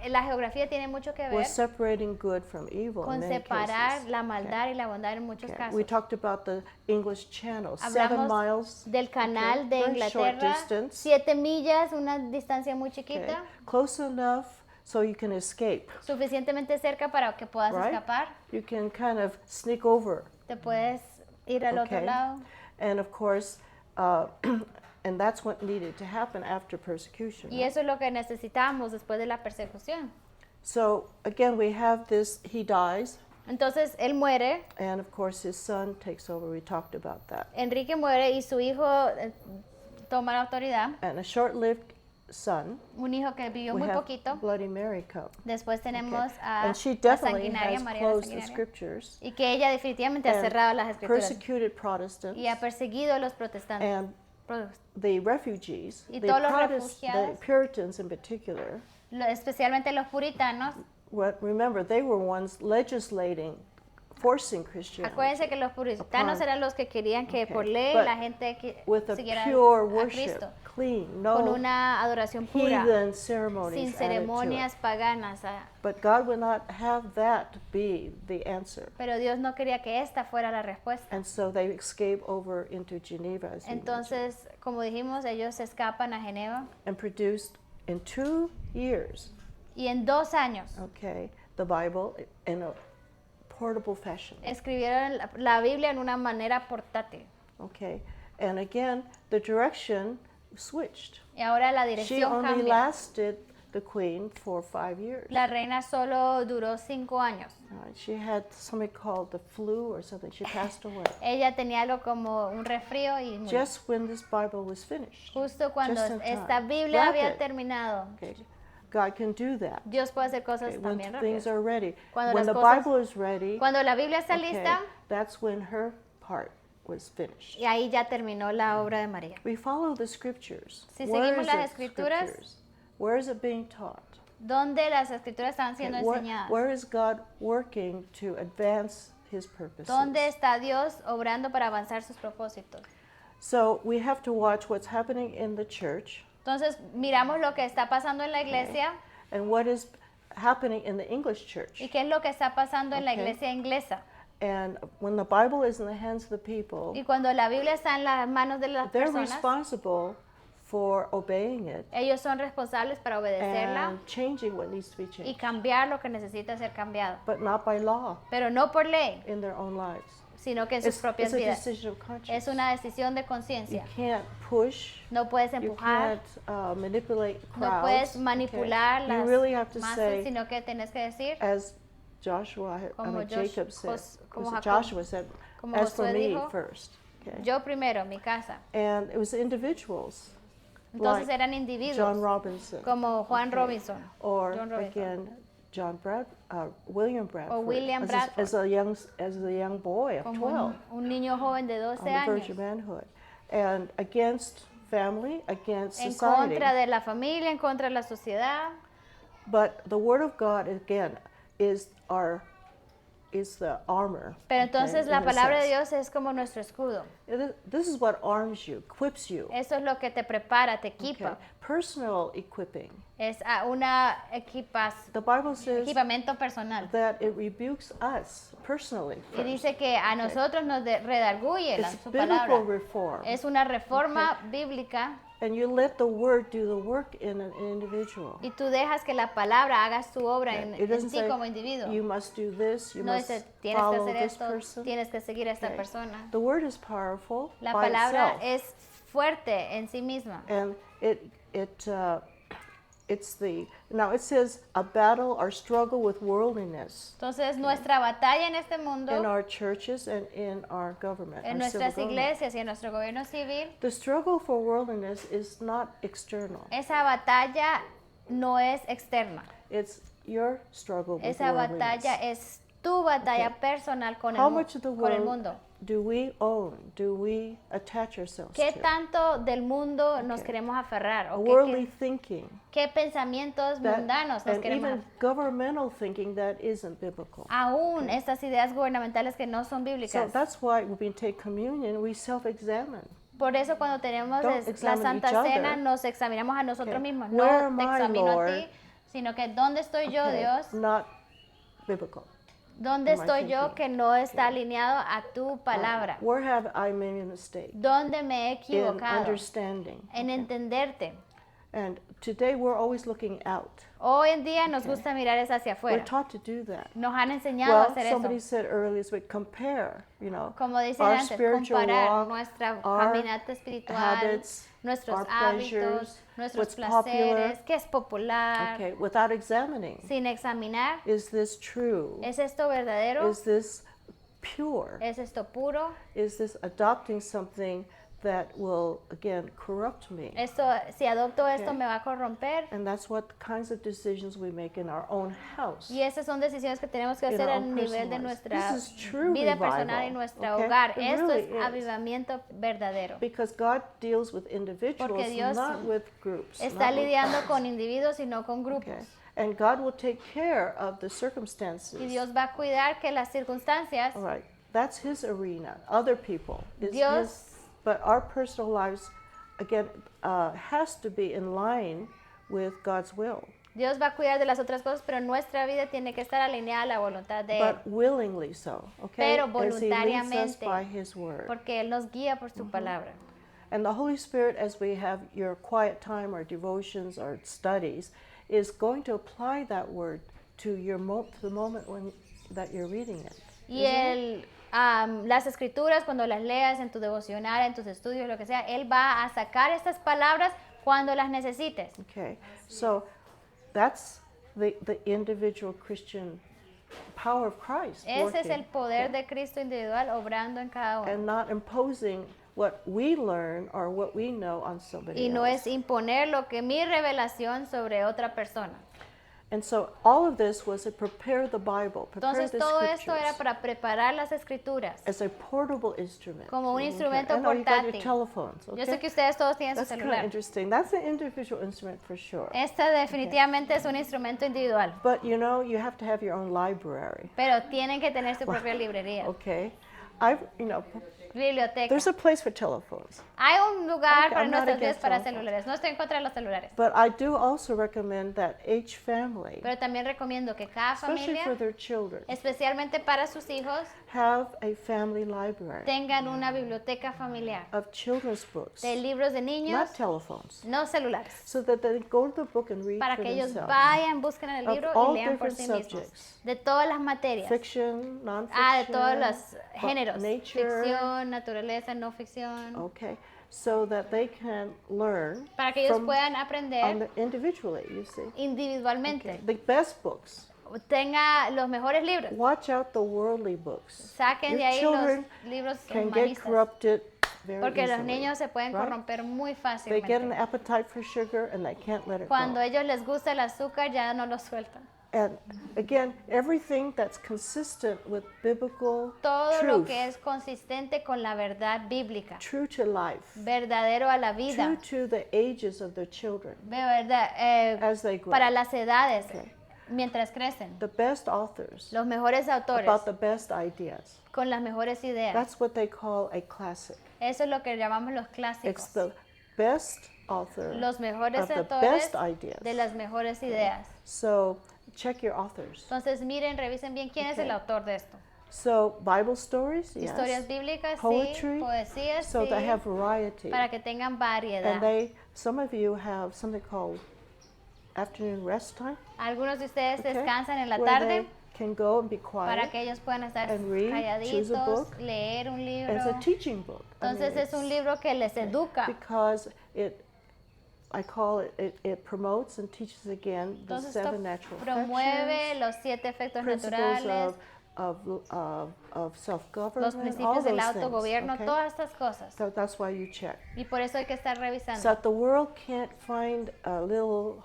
la geografía tiene mucho que with ver separating good from evil in con many separar cases. la maldad y la bondad en muchos Okay. casos. We talked about the English Channel, 7 Hablamos miles, del canal de very short Inglaterra, distance. 7 millas, una distancia muy okay, chiquita, close enough so you can escape, suficientemente cerca para que puedas right? escapar. You can kind of sneak over. Te puedes ir al otro Okay. lado. And of course, and that's what needed to happen after persecution. Y right? eso es lo que necesitamos después de la persecución. So again, we have this, he dies, Entonces él muere, and of course his son takes over. We talked about that. Enrique muere y su hijo toma la autoridad. And a short-lived son, Un hijo que vivió we muy have poquito. Bloody Mary come. Después Okay. tenemos a And she la definitely sanguinaria, has María la closed the sanguinaria. scriptures Y que ella definitivamente ha and cerrado las escrituras. persecuted Protestants Y ha perseguido a los protestantes. and Pro- the refugees, Y the, todos los the refugiados. Puritans in particular. especialmente los puritanos. Remember, they were ones legislating, forcing Christianity. Acuérdense que los puritanos upon- eran los que querían que Okay, por ley but la gente with a siguiera pure a worship, Cristo. clean, Con no una adoración pura, heathen ceremonies sin added to ceremonias it. paganas. But God would not have that be the answer. Pero Dios no quería que esta fuera la respuesta. And so they escape over into Geneva, as you mentioned, Entonces, como dijimos, ellos se escapan a Geneva and produced in 2 years, y en 2 años okay, the Bible in a portable fashion. Escribieron la Biblia en una manera portátil. Okay, and again, the direction switched. Y ahora la She dirección only cambia. lasted the queen for 5 years. La reina solo duró 5 años. She had something called the flu or something. She passed away Ella tenía algo como un resfrío y murió. just when this Bible was finished. Justo cuando just in time. esta Biblia había Rapid. terminado. Okay, God can do that. Dios puede hacer cosas Okay, when también things rápidas. are ready. Cuando When las the cosas- Bible is ready, Cuando la Biblia está okay, lista, that's when her part was finished. y ahí ya terminó la obra de María. We follow the scriptures. Si Where seguimos is las it, escrituras, scriptures? Where is it being taught? ¿Dónde las escrituras están siendo Okay, enseñadas? where is God working to advance his purposes? ¿Dónde está Dios obrando para avanzar sus propósitos? So we have to watch what's happening in the church Entonces, miramos lo que está pasando en la iglesia and what is happening in the English church. y qué es lo que está pasando en la Okay. iglesia inglesa. And when the Bible is in the hands of the people, Y cuando la Biblia está en las manos de las they're personas, responsible for obeying it ellos son responsables para obedecerla and changing what needs to be y changed, cambiar lo que necesita ser cambiado. but not by law Pero no por ley, in their own lives. sino que en sus propias it's a vidas. decision of conscience. Es una decisión de You conciencia. can't push. No puedes You empujar, can't manipulate crowds. no puedes okay? manipular You las really have to masas, say, sino que tienes que decir, as Joshua, Como Jacob said, como was it Jacob- Joshua said, como as for Josué me dijo, first. Okay? yo primero, mi casa. And it was individuals Entonces like eran John individuos, Robinson, como Juan okay, Robinson, or John Robinson. again William Bradford, William Bradford. as a young boy of como 12 un niño joven de 12 on the verge años, of manhood, and against family, against en society. contra de la familia, en contra de la sociedad. But the Word of God again is the armor. Pero okay, entonces in la a palabra de sense. Dios es como nuestro escudo. This is what arms you, equips you. Eso es lo que te prepara, te Okay. equipa. Personal equipping. Es una The Bible says equipamiento personal. that it rebukes us personally. Y first. dice que a nosotros nos redarguye It's su biblical palabra. reform. Es una reforma bíblica And you let the Word do the work in an individual. y tú dejas que la palabra haga su obra Okay. en It doesn't ti say como individuo. you must do this, you No must dice, tienes que follow hacer this esto, person. tienes que seguir a esta Okay. persona. The Word is powerful La by palabra itself. es fuerte en sí misma. And it's the, now it says a battle or struggle with worldliness Entonces nuestra batalla en este in mundo, our churches and in our government, en our nuestras civil government. iglesias y en nuestro gobierno civil, The struggle for worldliness is not external. esa batalla no es externa. It's your struggle with Esa worldliness. batalla es tu batalla Okay. personal con How el, much of the con el world mundo. do we own? Do we attach ourselves ¿Qué to? tanto del mundo nos Okay. queremos aferrar? A ¿O worldly thinking. qué pensamientos That, mundanos nos and queremos even governmental thinking that isn't biblical. aún estas ideas gubernamentales que no son So bíblicas? that's why when we take communion, we self-examine. Por eso cuando tenemos Don't la examine Santa each other. Cena nos examinamos a nosotros Okay. mismos. Where No am te I, examino a Lord? ti, sino que ¿dónde estoy yo, Okay, Dios? not biblical. ¿Dónde am I estoy yo thinking? que no está alineado a tu palabra? Where have I made a mistake ¿Dónde me he in equivocado? understanding? En entenderte. And today we're always looking out. Hoy en día nos gusta mirar es hacia We're afuera. taught to do that. Nos han enseñado a Well, hacer somebody eso. said earlier, is we compare, Como dicen our antes, spiritual comparar walk, nuestra our caminata espiritual, habits, nuestros our hábitos, pleasures, nuestros what's placeres, popular. qué es popular, Okay, without examining. sin examinar. Is this true? ¿Es esto verdadero? Is this pure? ¿Es esto puro? Is this adopting something that will, again, corrupt me? Esto, si adopto esto Okay. me va a corromper. And that's what kinds of decisions we make in our own house. Y esas son decisiones que tenemos que In hacer our a own nivel de personal nuestra lives. This is true vida revival, personal y nuestro okay? hogar. It Esto really es is. avivamiento verdadero. Because God deals with individuals, Porque Dios not with groups. Está not with lidiando crowds. con individuos y no con grupos. Okay. And God will take care of the circumstances. Y Dios va a cuidar que las circunstancias, All right. That's His arena. Other people. Is Dios- His, but our personal lives, again, has to be in line with God's will. Dios va a cuidar de las otras cosas, pero nuestra vida tiene que estar alineada a la voluntad de Él. But willingly so. Okay. Pero As He leads us voluntariamente. by His word. Porque Él nos guía por su palabra. And the Holy Spirit, as we have your quiet time or devotions or studies, is going to apply that word to your to the moment when that you're reading it. Y las escrituras, cuando las leas en tu devocional, en tus estudios, lo que sea, Él va a sacar estas palabras cuando las necesites. Okay, so that's the individual Christian power of Christ Ese es working, el poder de Cristo individual obrando en cada uno. and not imposing what we learn or what we know on somebody Y no else. es imponer lo que mi revelación sobre otra persona. And so all of this was to prepare the Bible, prepare Entonces the todo esto era scriptures para preparar las escrituras as a portable instrument. como un Okay. instrumento I know you got your portátil. telephones, Yo sé okay? que ustedes todos tienen su That's kind of celular. interesting. That's an individual instrument for sure. Este definitivamente es un instrumento individual, But you know, you have to have your own library, pero tienen que tener su propia librería, okay? biblioteca. There's a place for telephones. Hay un lugar Okay, para I'm not nuestras vidas against para telephones. celulares. No estoy en contra de los celulares, But I do also recommend that each family, pero también recomiendo que cada especially familia, for their children, especialmente para sus hijos, have a family library tengan una biblioteca familiar of children's books, de libros de niños, not telephones, no celulares, so that they go to the book and read para for que ellos themselves. vayan, busquen el Of libro all y lean por sí different mismos, subjects. de todas las materias. Fiction, nonfiction, De todos los but géneros, nature, ficción, naturaleza, no ficción, okay, so that they can learn para que ellos from puedan aprender individually, you see. individualmente. Okay. The best books. Tenga los mejores libros. Watch out the worldly books. Saquen de Your ahí children los libros can get humanistas, corrupted very porque los easily, niños se pueden right? corromper muy They get an fácilmente. appetite for sugar and they can't let it Cuando go. a ellos les gusta el azúcar, ya no lo sueltan. And again, everything that's consistent with biblical Todo lo truth, que es consistente con la verdad bíblica, true to life, verdadero a la vida, true to the ages of their children as they grow. para las edades, Okay. mientras crecen. The best authors Los mejores autores about the best ideas. con las mejores ideas. That's what they call a classic. Eso es lo que llamamos los It's clásicos. the best author Los mejores of the autores best ideas. de las mejores ideas. So check your authors. Entonces miren, revisen bien quién es el Okay. autor de esto. So Bible stories, yes. Historias bíblicas, sí. Poetry, Poesías, so sí. they have variety. Para que tengan variedad. And some of you have something called afternoon rest time. Algunos de ustedes okay, descansan en la where tarde they can go and be para quiet. que ellos puedan estar and read, choose a calladitos, book. leer un libro. It's a teaching book. Entonces es un libro que les educa. Because I call it promotes and teaches again the Entonces esto seven natural promueve affections, los 7 efectos principles naturales, of los self-government, all principios del those autogobierno, things, okay? todas estas cosas. So that's why you check. Y por eso hay que estar So revisando. that the world can't find a little,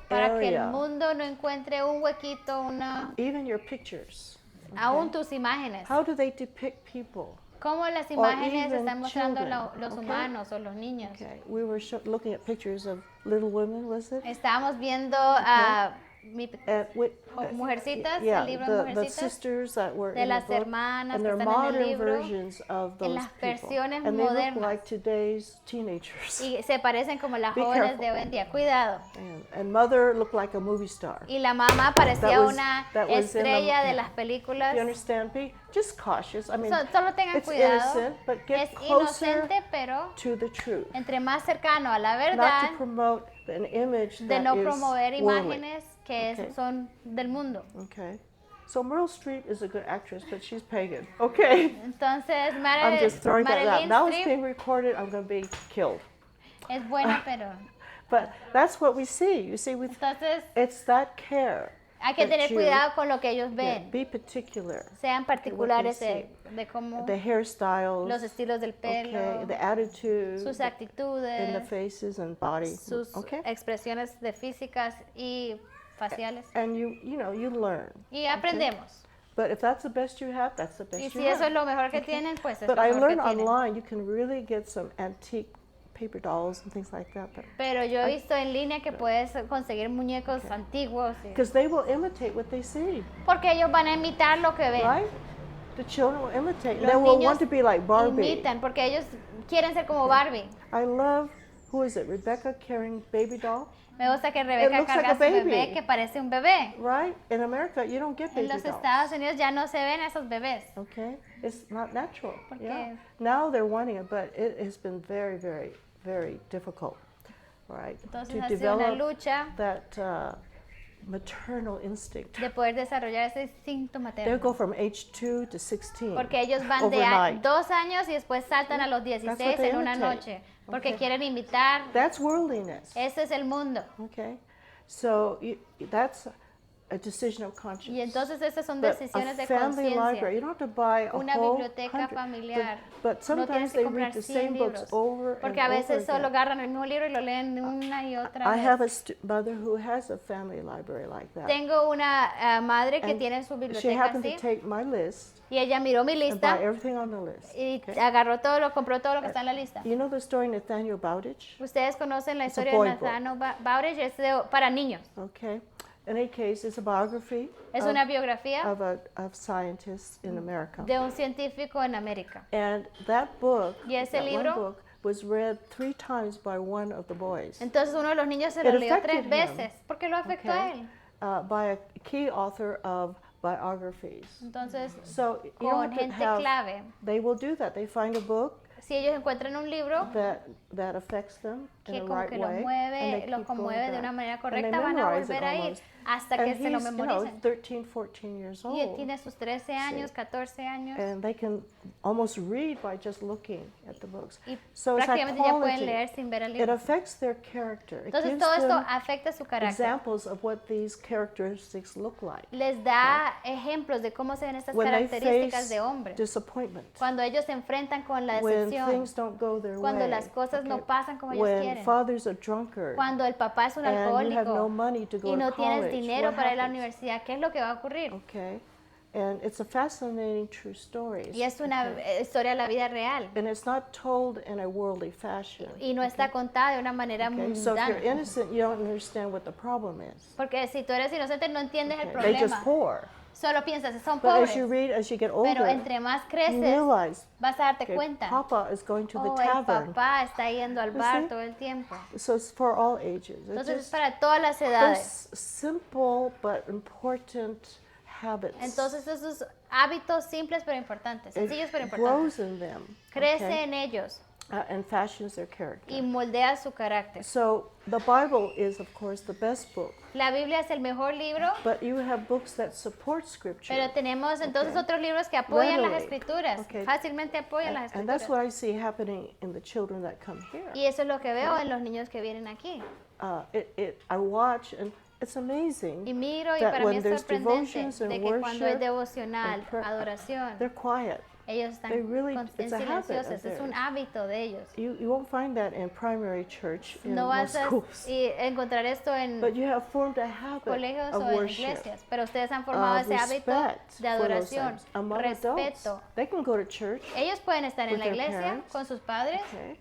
Para que el area, mundo no encuentre un huequito, even your pictures. aún tus imágenes. How do they depict people? Cómo las imágenes even están mostrando children, los okay? humanos o los niños. Okay, we were looking at pictures of Little Women, was it? Estábamos viendo a Mujercitas, yeah, el libro the Mujercitas, sisters that were de in the las book, hermanas and que they're están en el modern libro, versions of en those las people, versiones and they look modernas. like today's teenagers. y se parecen como las Be jóvenes careful. de hoy en día. Cuidado. And mother looked like a movie star. Y la mamá parecía That was- una that was in the- estrella de yeah. las películas. You understand? Be just cautious. I mean, Solo tengan it's cuidado. innocent, but get Es closer inocente, pero to the truth. entre más cercano a la Not verdad, to promote an image de that no is promover worldly. imágenes que Okay. son del mundo. Okay. So Meryl Streep is a good actress, but she's pagan. Okay. Entonces, I'm just throwing that out. Marilyn Now it's Streep being recorded. I'm going to be killed. es buena, pero But that's what we see. You see, entonces it's that care. hay que that tener you- cuidado con lo que ellos yeah, ven. be particular. Sean particulares see. de cómo The hairstyles. los estilos del pelo, Okay. The attitude. sus in the actitudes, faces and body. sus Okay. expresiones de físicas y faciales. And you learn. Y aprendemos. But if that's the best you have, that's the best Y you si eso have. es lo mejor que tienen, pues es But lo I mejor que learned tienen. online you can really get some antique paper dolls and things like that. Pero yo he visto en línea que puedes conseguir muñecos antiguos. Because they will imitate what they see, Porque ellos van a imitar lo que ven. right? The children will imitate. Los They will niños want to be like Barbie. imitan, porque ellos quieren ser como Barbie. I love, who is it, Rebecca carrying baby doll, Me gusta que Rebeca looks like carga a a su bebé baby. que parece un bebé. right? In America, you don't get En baby los dolls. Estados Unidos ya no se ven esos bebés. Okay? It's not natural. Porque- Yeah. Now they're wanting it, but it has been very, very, very difficult, right? Entonces to ha sido una develop lucha maternal instinct. de poder desarrollar ese instinto They'll materno. go from age 2 to 16 Porque ellos van de overnight. 2 años y después saltan a los 16 they en una imitate. noche. Porque Okay. quieren imitar. That's worldliness. Ese es el mundo. Okay, so that's a decision of Y conscience. entonces esas son But decisiones a de family library, conciencia. you don't have to buy a Una whole biblioteca 100, familiar. But No sometimes tienes que they comprar read the 100 same books libros. over Porque and a veces over solo again. agarran el mismo libro y lo leen una y otra I have vez. a mother who has a family library like that. Tengo una madre que And tiene su she biblioteca happened to así. take my list Y ella miró mi and lista buy everything on the list. y okay? agarró todo, compró todo lo que está en la lista. You know the story Nathaniel Bowditch? Ustedes conocen la It's a historia de boy book. Nathaniel Bowditch, es para niños. Okay. In any case, it's a biography Es una biografía of scientists in America. de un científico en América. And that book, Y ese that one libro- book, was read 3 times by one of the boys Entonces uno de los niños se lo It leyó affected 3 him. veces porque lo afectó a Okay. él. By a key author of biographies. Entonces, So you con don't have to gente have, clave, they will do that. They find a book si ellos encuentran un libro that affects them in que the como right que los way, and mueve, they los keep going conmueve de back. una manera And they correcta, van a memorize it volver a ir almost. hasta And que se lo he's, memoricen. 13, 14 years Y él old. tiene sus 13 años, 14 años. And they can almost read by just looking at the books. Y So it's prácticamente ya pueden psychology. leer sin ver el It libro. affects their character. It Entonces gives todo esto them afecta su carácter. examples of what these characteristics look like Les da ejemplos de cómo se ven estas when they características face de hombre. disappointment, Cuando ellos se enfrentan con la when decepción, things don't go their cuando way, las cosas no okay? pasan como ellos when quieren, father's a drunkard cuando el papá es un and you have no alcohólico money to go y no to tienes college, dinero what para ir a la happens? universidad, ¿qué es lo que va a ocurrir? Okay, and it's a fascinating true story. Y es una historia de la vida real And it's not told in a worldly fashion. y no está contada de una manera Okay, so if you're mundana. innocent, you don't understand what the problem is. Porque si tú eres inocente no entiendes el Okay, They just problema. poor. Solo piensas, son But pobres. as you read, as you get Pero older, entre más you creces, realize vas a darte okay, cuenta. Papa is going to the Oh, el tavern. papá está yendo al You bar see? todo el tiempo. So it's for all ages. It's Entonces es just, para todas las they're edades. simple but important habits. Entonces esos hábitos simples pero importantes, sencillos pero It importantes. grows in them. Crece okay? en ellos And fashions their character. y moldea su carácter. So the Bible is, of course, the best book. La Biblia es el mejor libro, But you have books that support Scripture. pero tenemos entonces Okay. otros libros que apoyan las Readily. escrituras, Okay. fácilmente apoyan las And that's escrituras. what I see happening in the children that come here. Y eso es lo que veo en los niños que vienen aquí. I watch and it's amazing. Y miro y that para mí when es there's sorprendente devotions and de que cuando es worship devocional, and prayer, adoración, they're quiet. ellos están they really- en it's a habit of silenciosos, es un theirs. hábito de ellos. You won't find that in primary church in No most vas a schools. encontrar esto en But you have formed a habit colegios of o en worship, iglesias, pero ustedes han formado of ese hábito respect de for those adoración, things. Among adults, respeto. they can go to church, Ellos pueden estar en with la their iglesia parents. con sus padres, okay?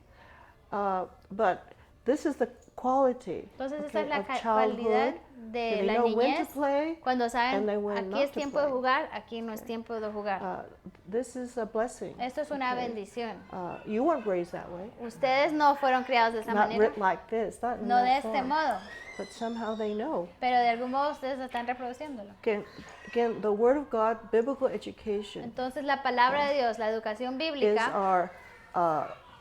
But this is the quality entonces esa okay, es la of cualidad childhood. de They la know when to niñez, play. cuando saben and they when aquí not es to tiempo de play. jugar, aquí no es tiempo de jugar. This is a blessing. Esto es una okay? bendición. You weren't raised that way. Ustedes no fueron criados de esa Not manera, like this, not in no that de este form. modo, But somehow they know. pero de algún modo ustedes están reproduciéndolo. Again, the Word of God, biblical education, Entonces la palabra de Dios, la educación is bíblica, our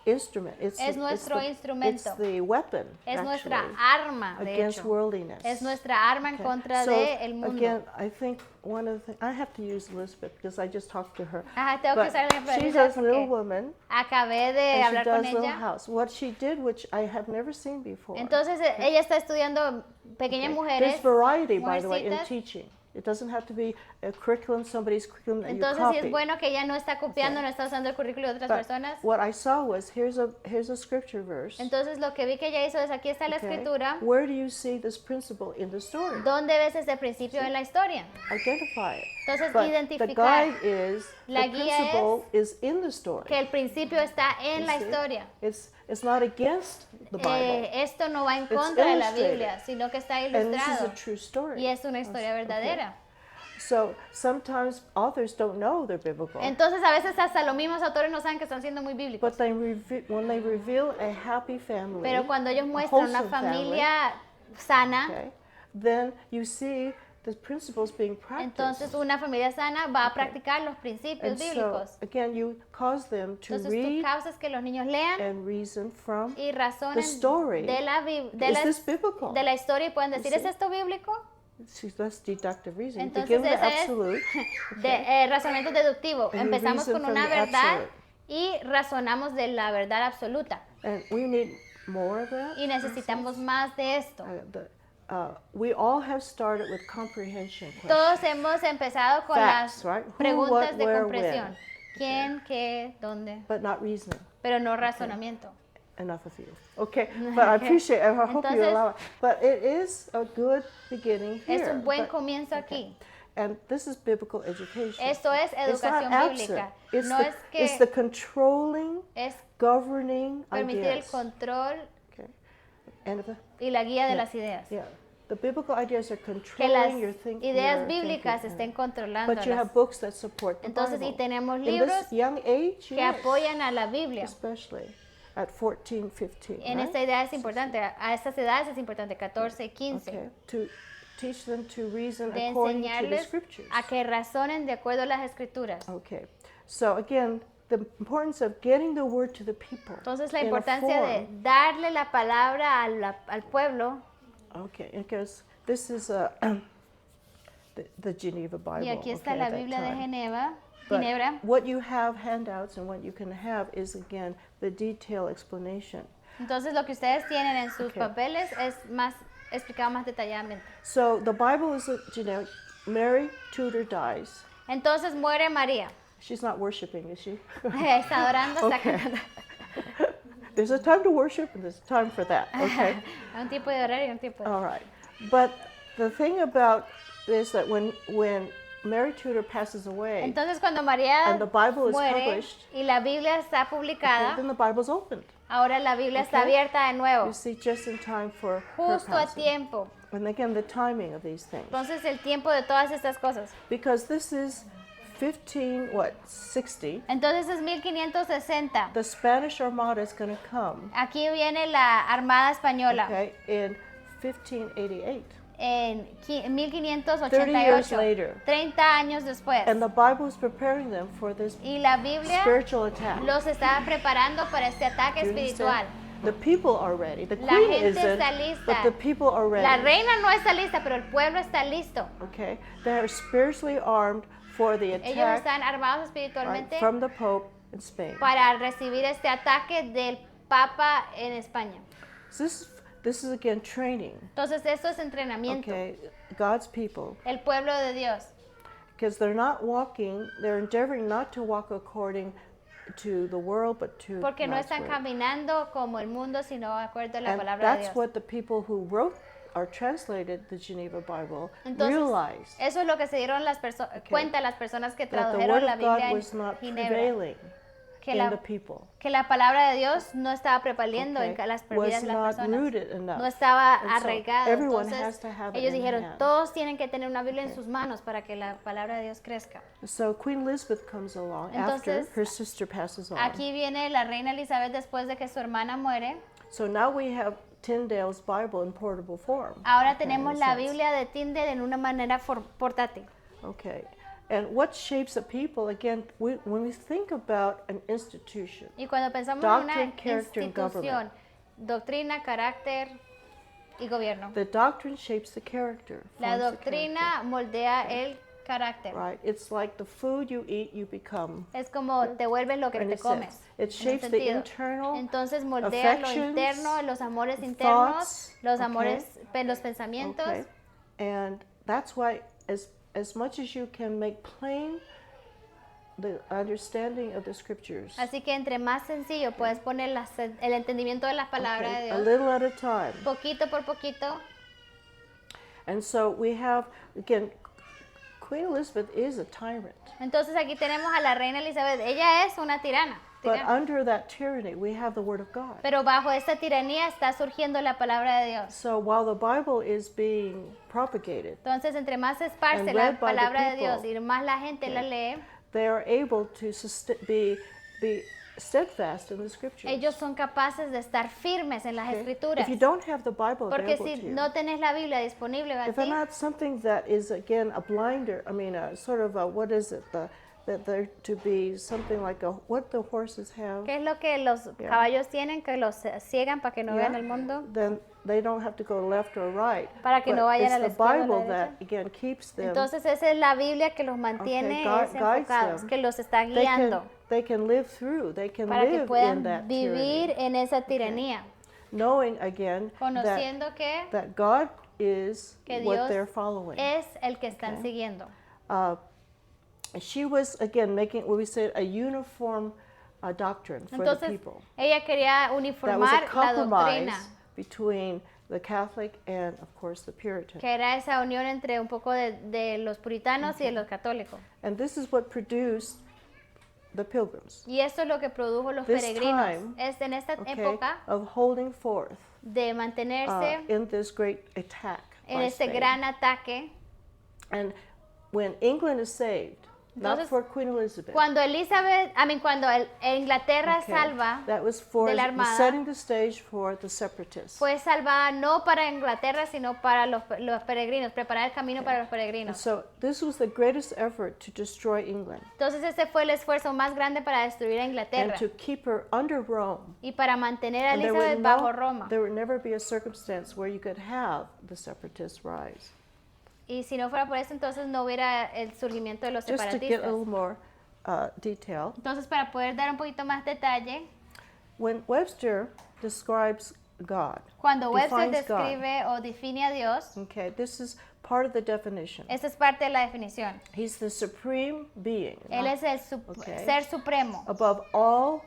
instrument. Es nuestro instrumento. It's the weapon, es nuestra actually, arma, de against hecho. worldliness. Es nuestra arma en Okay. contra So, del mundo. again, I think one of the I have to use Elizabeth because I just talked to her. Ajá, tengo que But usar el ejemplo de she's Elizabeth a little porque woman acabé de and she hablar con does little ella. house. What she did, which I have never seen before. Entonces ella está estudiando pequeñas Okay. mujeres. There's variety, by the way, in mujercitas. teaching. It doesn't have to be a curriculum, somebody's curriculum that Entonces you sí copy. es bueno que ella no está copiando, Okay. no está usando el currículo de otras But personas. what I saw was here's a scripture verse. Entonces lo que vi que ella hizo es aquí está la okay? escritura. Where do you see this principle in the story? ¿Dónde ves ese principio en la historia? Identify it. Entonces But the identificar guide is La the guía principle is in the story. que el principio está en You la see? historia. It's not against the Bible. Esto no va en It's contra de la illustrated. Biblia, sino que está And this is ilustrado. a true story. Y es una historia Okay. verdadera. So sometimes authors don't know they're biblical. Entonces a veces hasta los mismos autores no saben que están siendo muy bíblicos. But when they reveal a happy family, Pero cuando ellos a muestran una wholesome family, familia sana, okay, then you see the principles being practiced. entonces una familia sana va a practicar los principios And so, bíblicos. again, you cause them to Entonces tú read causas que los niños lean and reason from y razonen the story. de la, Is this biblical? de la historia y pueden decir, You ¿es see? esto bíblico? That's deductive reasoning. Entonces, Begin with the ese es absolute. razonamiento deductivo. And you Empezamos reason con from una the verdad absolute. y razonamos de la verdad absoluta. And we need more of that. Y necesitamos más de esto. We all have started with comprehension questions. Todos hemos empezado con Facts, las right? Who, preguntas what, de where, comprensión. when. ¿Quién, qué, dónde? But not reasoning. Pero no razonamiento. Enough of you. Okay, but I appreciate it. I hope you Entonces, allow it. But it is a good beginning here. Es un buen But- comienzo aquí. And this is biblical education. Esto es It's not educación absent. bíblica. It's, No the, es it's the que controlling, es governing permitir el ideas. control Okay. And y la guía de Yeah. las ideas. yeah, the biblical ideas are Que controlling las your thinking. ideas bíblicas estén controlando. But you have books that support the Entonces, Bible. y tenemos In libros this young age, que yes, apoyan a la Biblia. especially at 14, 15. En right? esta edad es importante, a estas edades es importante, 14 y 15, Okay, to teach them to reason de according to the enseñarles scriptures. a que razonen de acuerdo a las escrituras. Okay, so again, the importance of getting the word to the people. Entonces la in a importancia de form. darle la palabra al pueblo, Okay, because this is the Geneva Bible. y aquí está okay, la at that Biblia de time. But Ginebra. what you have handouts and what you can have is again the detailed explanation. Entonces lo que ustedes tienen en sus Okay. papeles es más explicado más detalladamente. So the Bible is generic. Mary Tudor dies. Entonces muere María. She's not worshiping, is she? Está adorando, está Okay. cantando. There's a time to worship and there's a time for that. Okay. Un tipo de horario y un tipo de... All right. But the thing about this that when Mary Tudor passes away, Entonces cuando María And the Bible is muere published. y la Biblia está okay, publicada, then the Bible's opened. ahora la Biblia está Okay. abierta de nuevo, You see, just in time for her justo a passing. tiempo. And again, the timing of these things. Entonces el tiempo de todas estas cosas. Because this is 60. Entonces es 1560. The Spanish Armada is going to come, Aquí viene la Armada Española okay, in 1588. en 30 years 1588, later. 30 años después. And the Bible is preparing them for this Y la Biblia spiritual attack. los está preparando para este ataque Do you espiritual. understand? The people are ready. The La queen gente isn't, está lista. but the people are ready. La reina no está lista, pero el pueblo está listo. Okay, they are spiritually armed for the Ellos attack están armados right, espiritualmente from the Pope in Spain. para recibir este ataque del Papa en España. So this is again training. Entonces esto es entrenamiento. Okay, God's people, El pueblo de Dios. because they're not walking, they're endeavoring not to walk according to the world, but to Porque no God's están word. caminando como el mundo, sino de acuerdo a la And palabra de that's Dios. what the people who wrote or translated the Geneva Bible Entonces, realized, eso es lo que se dieron cuenta las personas que that the word tradujeron la of Biblia God en was not Ginebra. prevailing Que in la, the people. que la palabra de Dios no estaba prevaliendo Okay, en las was vidas de las not personas. rooted enough. No estaba And so arraigado. everyone Entonces has to have it ellos in dijeron, hand. todos tienen que tener una Biblia en sus manos para que la palabra de Dios crezca. So Queen Elizabeth comes along after Entonces, her sister passes on. Aquí viene la reina Elizabeth después de que su hermana muere. So now we have Tyndale's Bible in portable form. Ahora okay, tenemos in a la sense. Biblia de Tyndale en una manera portátil. Okay. And what shapes a people, again, when we think about an institution, Y cuando pensamos Doctrine, en una character, and institución, doctrina, carácter y gobierno. the doctrine shapes the character. La forms the doctrina moldea el carácter. character, right? It's like the food you eat, you become. Es como te vuelves lo que In te a comes. sense. It en un shapes the sentido. internal Entonces moldea lo affections, interno, los amores internos, thoughts, los okay. amores, los pensamientos. Okay. And that's why as much as you can make plain the understanding of the scriptures, Así que entre más sencillo puedes poner el entendimiento de la palabra okay, de a Dios, little at a time. poquito por poquito. And so we have, again, Queen Elizabeth is a tyrant. Entonces aquí tenemos a la reina Elizabeth. Ella es una tirana. But under that tyranny, we have the Word of God. Pero bajo esta tiranía está surgiendo la palabra de Dios. So while the Bible is being propagated, Entonces, entre más se esparce And la read by the palabra de people. Dios y más la gente la lee, they are able to be steadfast in the scriptures. ellos son capaces de estar firmes en las Okay? escrituras. If you don't have the Bible Porque available si to you, no tenés la Biblia disponible a if ti, not something that is again a blinder, I mean, a sort of a, what is it, that they're to be something like what the horses have. ¿Qué es lo que los caballos tienen que los ciegan para que no vean el mundo? Then they don't have to go left or right. Para que But no vayan it's a la the izquierda o a la Bible derecha. that again keeps them. Entonces esa es la Biblia que los mantiene enfocados, que los está guiando They can live through. They can para que live in puedan that vivir tyranny, en esa tiranía, knowing again conociendo que that God is Que what Dios they're following. es el que están siguiendo. She was again making what we said a uniform doctrine for the Entonces people. ella quería That was a uniformar la compromise doctrina, between the Catholic and, of course, the Puritan. que era esa unión entre un poco de los puritanos y de los católicos. And this is what produced the Pilgrims. Y esto es lo que produjo los This peregrinos. time, Es en esta Okay, época of holding forth de mantenerse in this great attack en by este Spain. gran ataque. And when England is saved, not Entonces, for Queen Elizabeth. Cuando Inglaterra okay, salva, that was for de la armada, setting the stage for the separatists. fue salvada no para Inglaterra, sino para los peregrinos, preparar el camino para los And peregrinos. so this was the greatest effort to destroy England Entonces ese fue el esfuerzo más grande para destruir a Inglaterra and to keep her under Rome. y para mantener a And Elizabeth bajo Roma. there would never be a circumstance where you could have the separatists rise. Y si no fuera por eso, entonces no hubiera el surgimiento de los Just to get a separatistas. little more detail, Entonces, para poder dar un poquito más detalle, when Webster describes God, cuando Webster defines God, describe o define a Dios, okay, this is part of the definition. esa es parte de la definición. He's the supreme being, Él es el Okay. ser supremo above all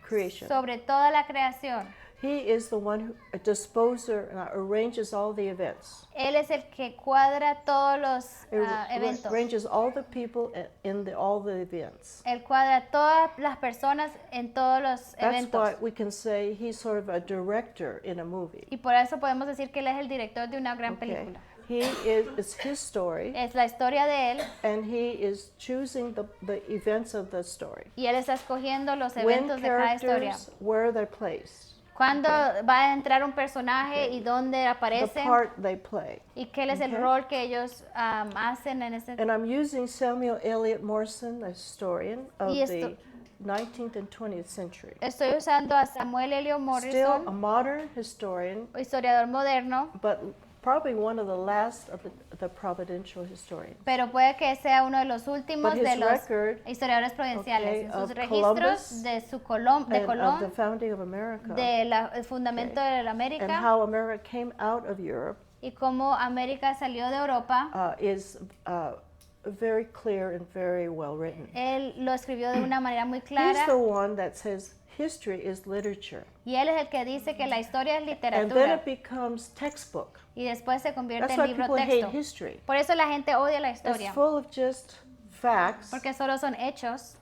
creation. sobre toda la creación. He is the one who a disposer arranges all the events. Él es el que cuadra todos los eventos. Arranges all the people in all the events. Él cuadra todas las personas en todos los That's eventos. why we can say he's sort of a director in a movie. Y por eso podemos decir que él es el director de una gran Okay. película. It's his story, Es la historia de él and he is choosing the events of the story. y él está escogiendo los When eventos de cada historia. characters, where they're placed, Cuándo va a entrar un personaje y dónde the aparece part they play. y qué es el Okay. rol que ellos hacen en ese. And I'm using Samuel Eliot Morson, the historian of Y esto- the 19th and 20th century. Estoy usando a Samuel Eliot Still a Morrison, modern historian, historiador moderno, but probably one of the last of the providential historians. pero puede que sea uno de los últimos But his de los record, historiadores provinciales. okay, En sus of registros Columbus de su And of the Colón, founding of America, del fundamento Okay. de la and América how America came out of Europe, y cómo América salió de Europa. is very clear and very well written. Él lo escribió de una manera muy He's clara the one that says history is literature. y él es el que dice que la historia es And then literatura it becomes textbook. y después se convierte That's en why libro people hate texto. history. Por eso la gente odia la It's historia, full of just facts porque solo son hechos.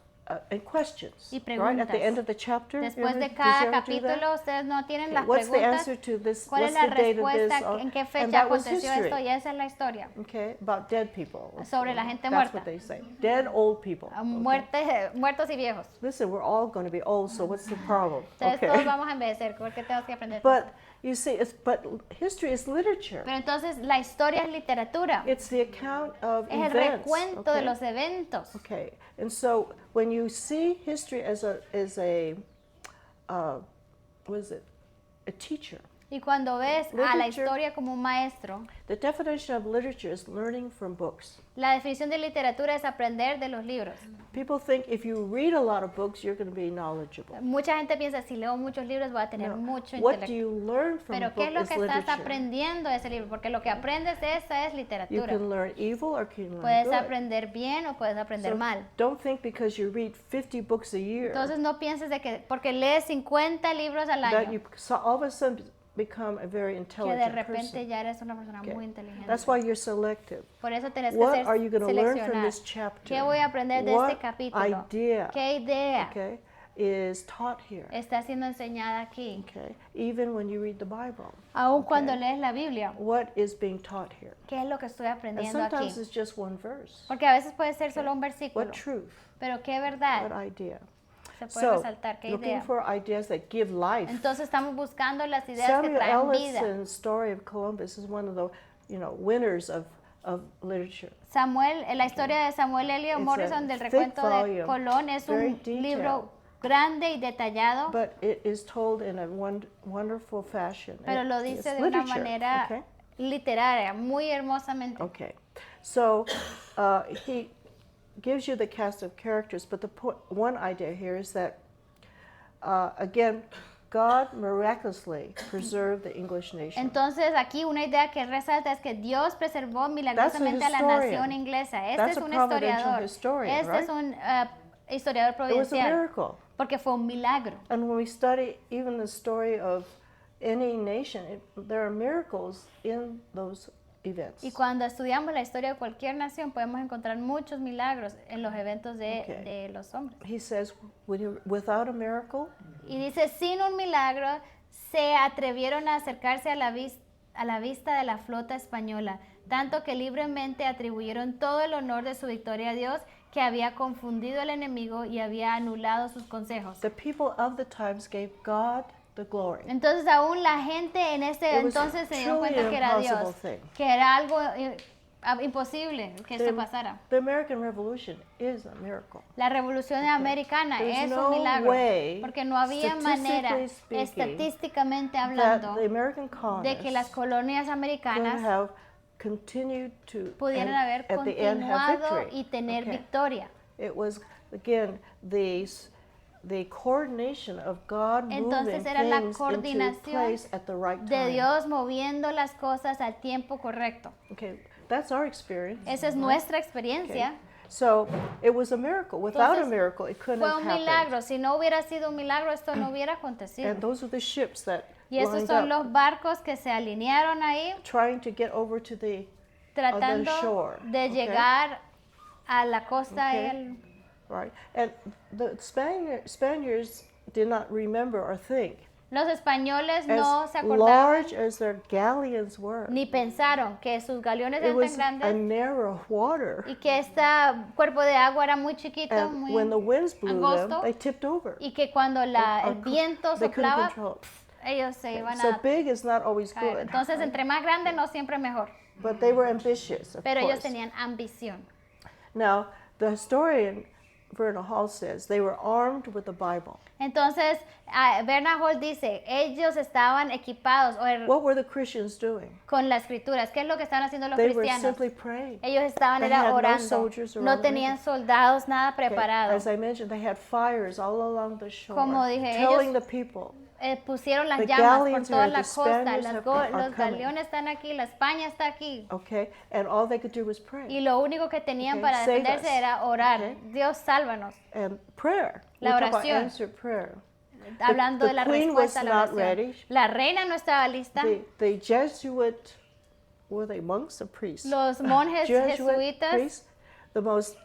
And questions. Y Right at the preguntas. end of the chapter. Después de did you cada ever do that? capítulo ustedes no tienen Okay, las what's the preguntas. answer to this? ¿Cuál es What's la the date of respuesta? this? ¿En qué And fecha that was aconteció history. esto? Y esa es la historia. Okay, about dead people. Sobre la gente That's muerta. what they say. Dead old people. Okay. Muertos y viejos. Listen, we're all going to be old, so what's the problem? Entonces todos Okay. vamos a envejecer, porque tenemos que aprender. But you see, but history is literature. Pero entonces la historia es literatura. It's the account of Es el events. recuento de Okay? los eventos. Okay, and so when you see history as a what is it? A teacher. Y cuando ves a la Literature. historia como un maestro, The definition of literature is learning from books. la definición de literatura es aprender de los libros. People think if you read a lot of books, you're going to be knowledgeable. Mucha gente piensa, si leo muchos libros voy a tener No. mucho What do intelecto. you learn from a Pero book ¿qué es lo is que estás literature. aprendiendo de ese libro? Porque lo que aprendes de esa es You literatura. can learn evil or you can learn Puedes good. aprender bien o puedes aprender So mal. don't think because you read 50 books a year Entonces no pienses de que porque lees 50 libros al that año, you all of a sudden become a very que de intelligent repente person. ya eres una persona Okay. muy inteligente. That's why you're selective. Por eso tenés que What ser are you going to learn from seleccionar. this chapter? ¿Qué voy a aprender de What este capítulo? idea, ¿Qué idea okay, is taught here? está siendo enseñada aquí? Okay, even when you read the Bible, Aun cuando Okay. lees la Biblia, what is being taught here? ¿qué es lo que estoy And aprendiendo aquí? sometimes it's just one verse. Porque a veces puede ser solo un versículo, What truth? pero qué What verdad idea? se puede So, resaltar, qué looking idea. for ideas that give life. Entonces estamos buscando las ideas que Samuel traen vida. Ellison's story of Columbus is one of the, winners of of literature. Samuel, la historia de Samuel Eliot It's Morrison a del thick recuento de volume, Colón es very un detailed. libro grande y detallado, But it is told in a wonderful fashion. pero lo It's dice de una literature, manera okay? literaria, muy hermosamente. Okay. So he gives you the cast of characters, but the one idea here is that, again, God miraculously preserved the English nation. Entonces aquí una idea que resalta es que Dios preservó milagrosamente a la historian. nación inglesa. Este That's es a un providential historiador. historian, Este right? es un historiador It was a providencial. miracle. Porque fue un milagro. And when we study even the story of any nation, there are miracles in those events. Y cuando estudiamos la historia de cualquier nación podemos encontrar muchos milagros en los eventos Okay. de los hombres. He says, without a miracle, Y dice, sin un milagro se atrevieron a acercarse a la vista de la flota española, tanto que libremente atribuyeron todo el honor de su victoria a Dios, que había confundido al enemigo y había anulado sus consejos. the people of the times gave God the glory. Entonces aún la gente en ese It was entonces se dio truly cuenta que era an Dios, impossible thing. que era algo imposible que esto The, pasara. the American Revolution is a miracle. La revolución americana There's es no un milagro, way, porque no había manera, statistically speaking, estadísticamente That hablando, the American de que las colonists colonias could americanas have continued to pudieran and haber at the end have continuado victory. y tener Okay. victoria. It was again the coordination of God Entonces moving era la things into coordinación place at the right de time. Dios moviendo las cosas al tiempo correcto. Okay, that's our experience. Esa es nuestra experiencia. Okay. So it was a miracle. Without a Entonces, miracle, it couldn't Fue have un happened. milagro. Si no hubiera sido un milagro, esto no hubiera acontecido. And those are the ships that Y estos lined son up, los barcos que se alinearon ahí, trying to get over to the tratando shore, de okay. llegar a la costa. Okay. Right. And the Spaniards did not remember or think. Los españoles no se As acordaban large as their galleons were, ni pensaron que sus galeones it eran was tan a grandes narrow water. y que este cuerpo de agua era muy chiquito, And when the muy winds blew them, angosto, they tipped over. y que cuando el viento They couldn't soplaba, control it. ellos se iban So a big is not always caer. good. Entonces, entre más grande no siempre mejor, But they were ambitious, of pero ellos course. tenían ambición. Now, the historian Verna Hall says they were armed with the Bible. Entonces, Bernard Hall dice, ellos estaban equipados What were the Christians doing? con las escrituras. ¿Qué es lo que estaban haciendo los They were cristianos? simply praying. Ellos estaban They era had no orando. soldiers around No them. tenían soldados, nada Okay? preparado. As I mentioned, they had fires all along the shore, Como dije, telling ellos- the people. Pusieron las The llamas por galleons toda are- la the costa, Spaniards las are los coming. galeones están aquí, la España está aquí. Okay, and all they could do was pray. Y lo único que tenían Okay, para save defenderse us. era orar. Okay. Dios, sálvanos. And prayer. La We talk about oración. answered prayer. Hablando the de la queen respuesta a was la not oración. ready. La reina no estaba lista. The Jesuit, were they monks or priests? Los monjes Jesuit jesuitas, priests, the most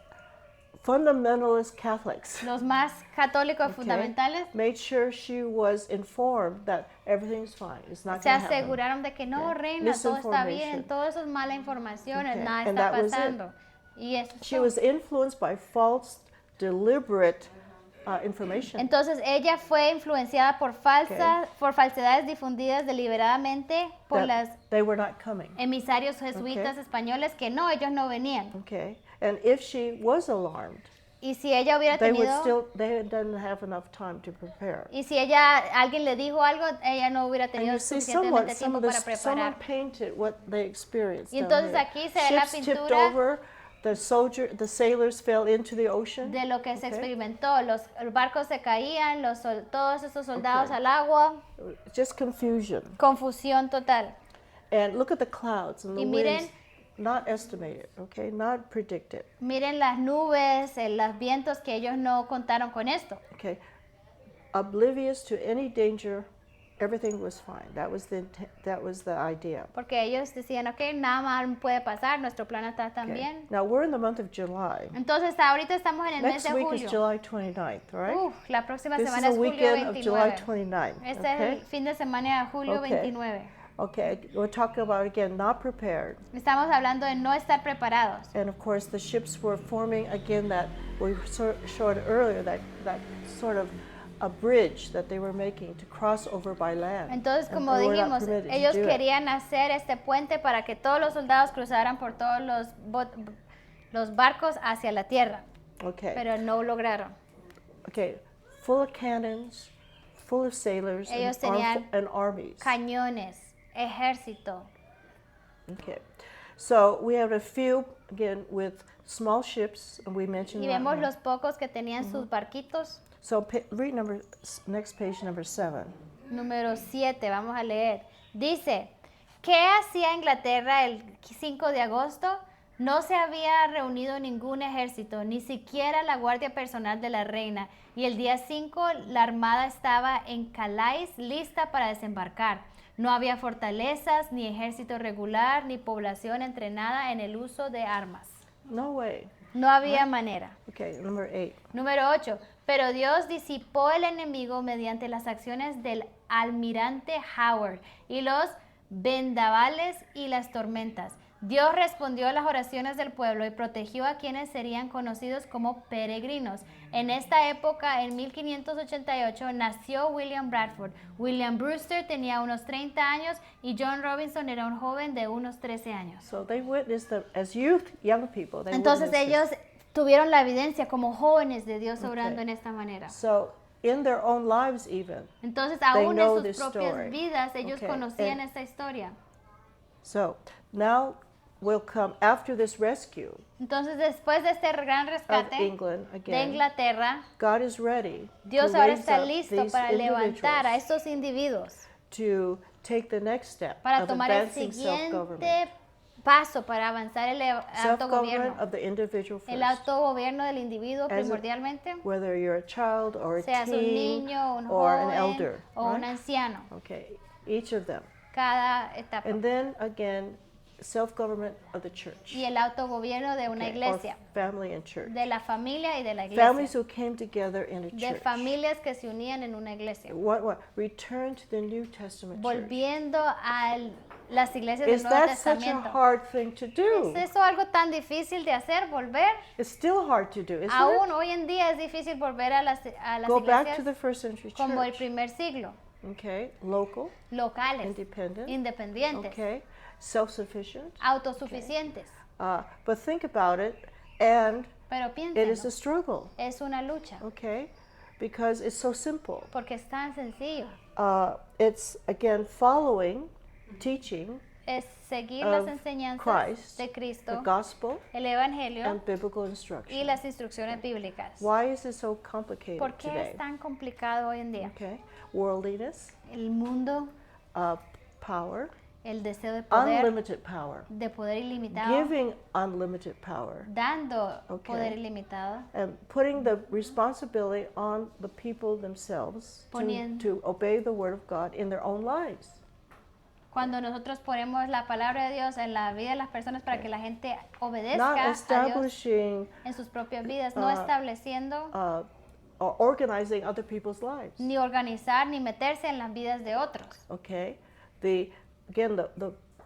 fundamentalist Catholics, los más católicos okay, fundamentales, made sure she was informed that everything's fine. It's not se going to happen. aseguraron de que no, Okay. reina, todo está bien, Misinformation. todo eso es mala información, Okay. nada And está that was it. pasando. Y eso es She todo. was influenced by false, deliberate information. Entonces ella fue influenciada por por falsedades difundidas deliberadamente por that las they were not coming. emisarios jesuitas Okay. españoles que no, ellos no venían. Okay, and if she was alarmed, Y si ella hubiera they would tenido, they didn't have enough time to prepare. y si alguien le dijo algo, ella no hubiera And tenido you see, suficientemente some tiempo of para this, someone preparar. painted what they experienced. Y down entonces here. aquí se ve la Ships tipped pintura over, the sailors fell into the ocean. De lo que se Okay. experimentó, los barcos se caían, todos esos soldados Okay. al agua, Just confusion. confusión total. And look at the clouds and the Y miren- winds. Not estimated, okay, not predicted. Miren las nubes, los vientos que ellos no contaron con esto. Okay, oblivious to any danger, everything was fine. That was the idea. Porque ellos decían, ok, nada mal puede pasar, nuestro plan está tan Okay. bien. Now we're in the month of July. Entonces ahorita estamos en el mes Next de week is julio. July 29th, right? La próxima This is semana a es julio weekend of July 29. 29th. Este es el fin de semana de julio Okay. 29. Okay, we're talking about again not prepared, Estamos hablando de no estar preparados. and of course the ships were forming again that we showed earlier that sort of a bridge that they were making to cross over by land. Entonces, and como they were not dijimos, permitted to ellos do it. querían hacer este puente para que todos los soldados cruzaran por todos los barcos hacia la tierra, Okay. pero no lograron. Okay. Full of cannons, full of sailors Ellos and, tenían and armies. Cañones, ejército. Okay. So we have a few again with small ships, and we mentioned Y that vemos one. los pocos que tenían sus barquitos. So read next page number 7. Número 7, vamos a leer. Dice, ¿qué hacía Inglaterra el 5 de agosto? No se había reunido ningún ejército, ni siquiera la guardia personal de la reina. Y el día 5 la armada estaba en Calais lista para desembarcar. No había fortalezas, ni ejército regular, ni población entrenada en el uso de armas. No way. No había manera. Okay, number 8. Número 8. Pero Dios disipó el enemigo mediante las acciones del almirante Howard y los vendavales y las tormentas. Dios respondió a las oraciones del pueblo y protegió a quienes serían conocidos como peregrinos. En esta época, en 1588, nació William Bradford. William Brewster tenía unos 30 años y John Robinson era un joven de unos 13 años. So they witnessed them as youth, young people. They Entonces witnessed ellos this. tuvieron la evidencia como jóvenes de Dios obrando Okay. en esta manera. So in their own lives even. Entonces, They aún know en this sus propias story. vidas, ellos Okay, conocían and- esta historia. So now will come after this rescue Entonces, después de este gran of rescate England de again. Inglaterra, God is ready Dios to ahora raise está up listo these para levantar a individuals estos individuos, to take the next step para of tomar el advancing siguiente self-government. paso para avanzar el Self-government autogobierno. of the individual El first. autogobierno del individuo As a- primordialmente, Whether you're a child or a seas un teen niño, un or an joven elder, o un right? anciano, Okay, each of them. cada etapa. And then again, self-government of the church. Y el autogobierno de una Okay, or iglesia, family and church. de la familia y de la Families iglesia, who came together in a de church. familias que se unían en una iglesia. What? Return to the New Testament church. Volviendo a las iglesias del Is Nuevo that such a Testamento. hard thing to do? ¿Es eso algo tan difícil de hacer, volver? It's still hard to do, isn't Aún it? hoy en día es difícil volver a las Go back to iglesias the first century como el church. primer siglo, Okay, local, locales, independent. independientes, Okay, self-sufficient. autosuficientes. But think about it, and Pero it is piénsenlo, a struggle. es una lucha, Okay, because it's so simple. porque es tan sencillo. It's again following, teaching Es seguir of las enseñanzas Christ, de the Cristo, gospel, el Evangelio and biblical y instruction. las instrucciones bíblicas. Why is it so complicated ¿Por qué today? es tan complicado hoy en día? Okay, worldliness, El mundo, power, el deseo unlimited power, de poder ilimitado, giving unlimited power, dando Okay. poder ilimitado, and putting the responsibility on the people themselves to obey the word of God in their own lives. cuando nosotros ponemos la palabra de Dios en la vida de las personas para que la gente Not obedezca a Dios establishing en sus propias vidas, no estableciendo or organizing other people's lives. ni organizar ni meterse en las vidas de otros. Okay, the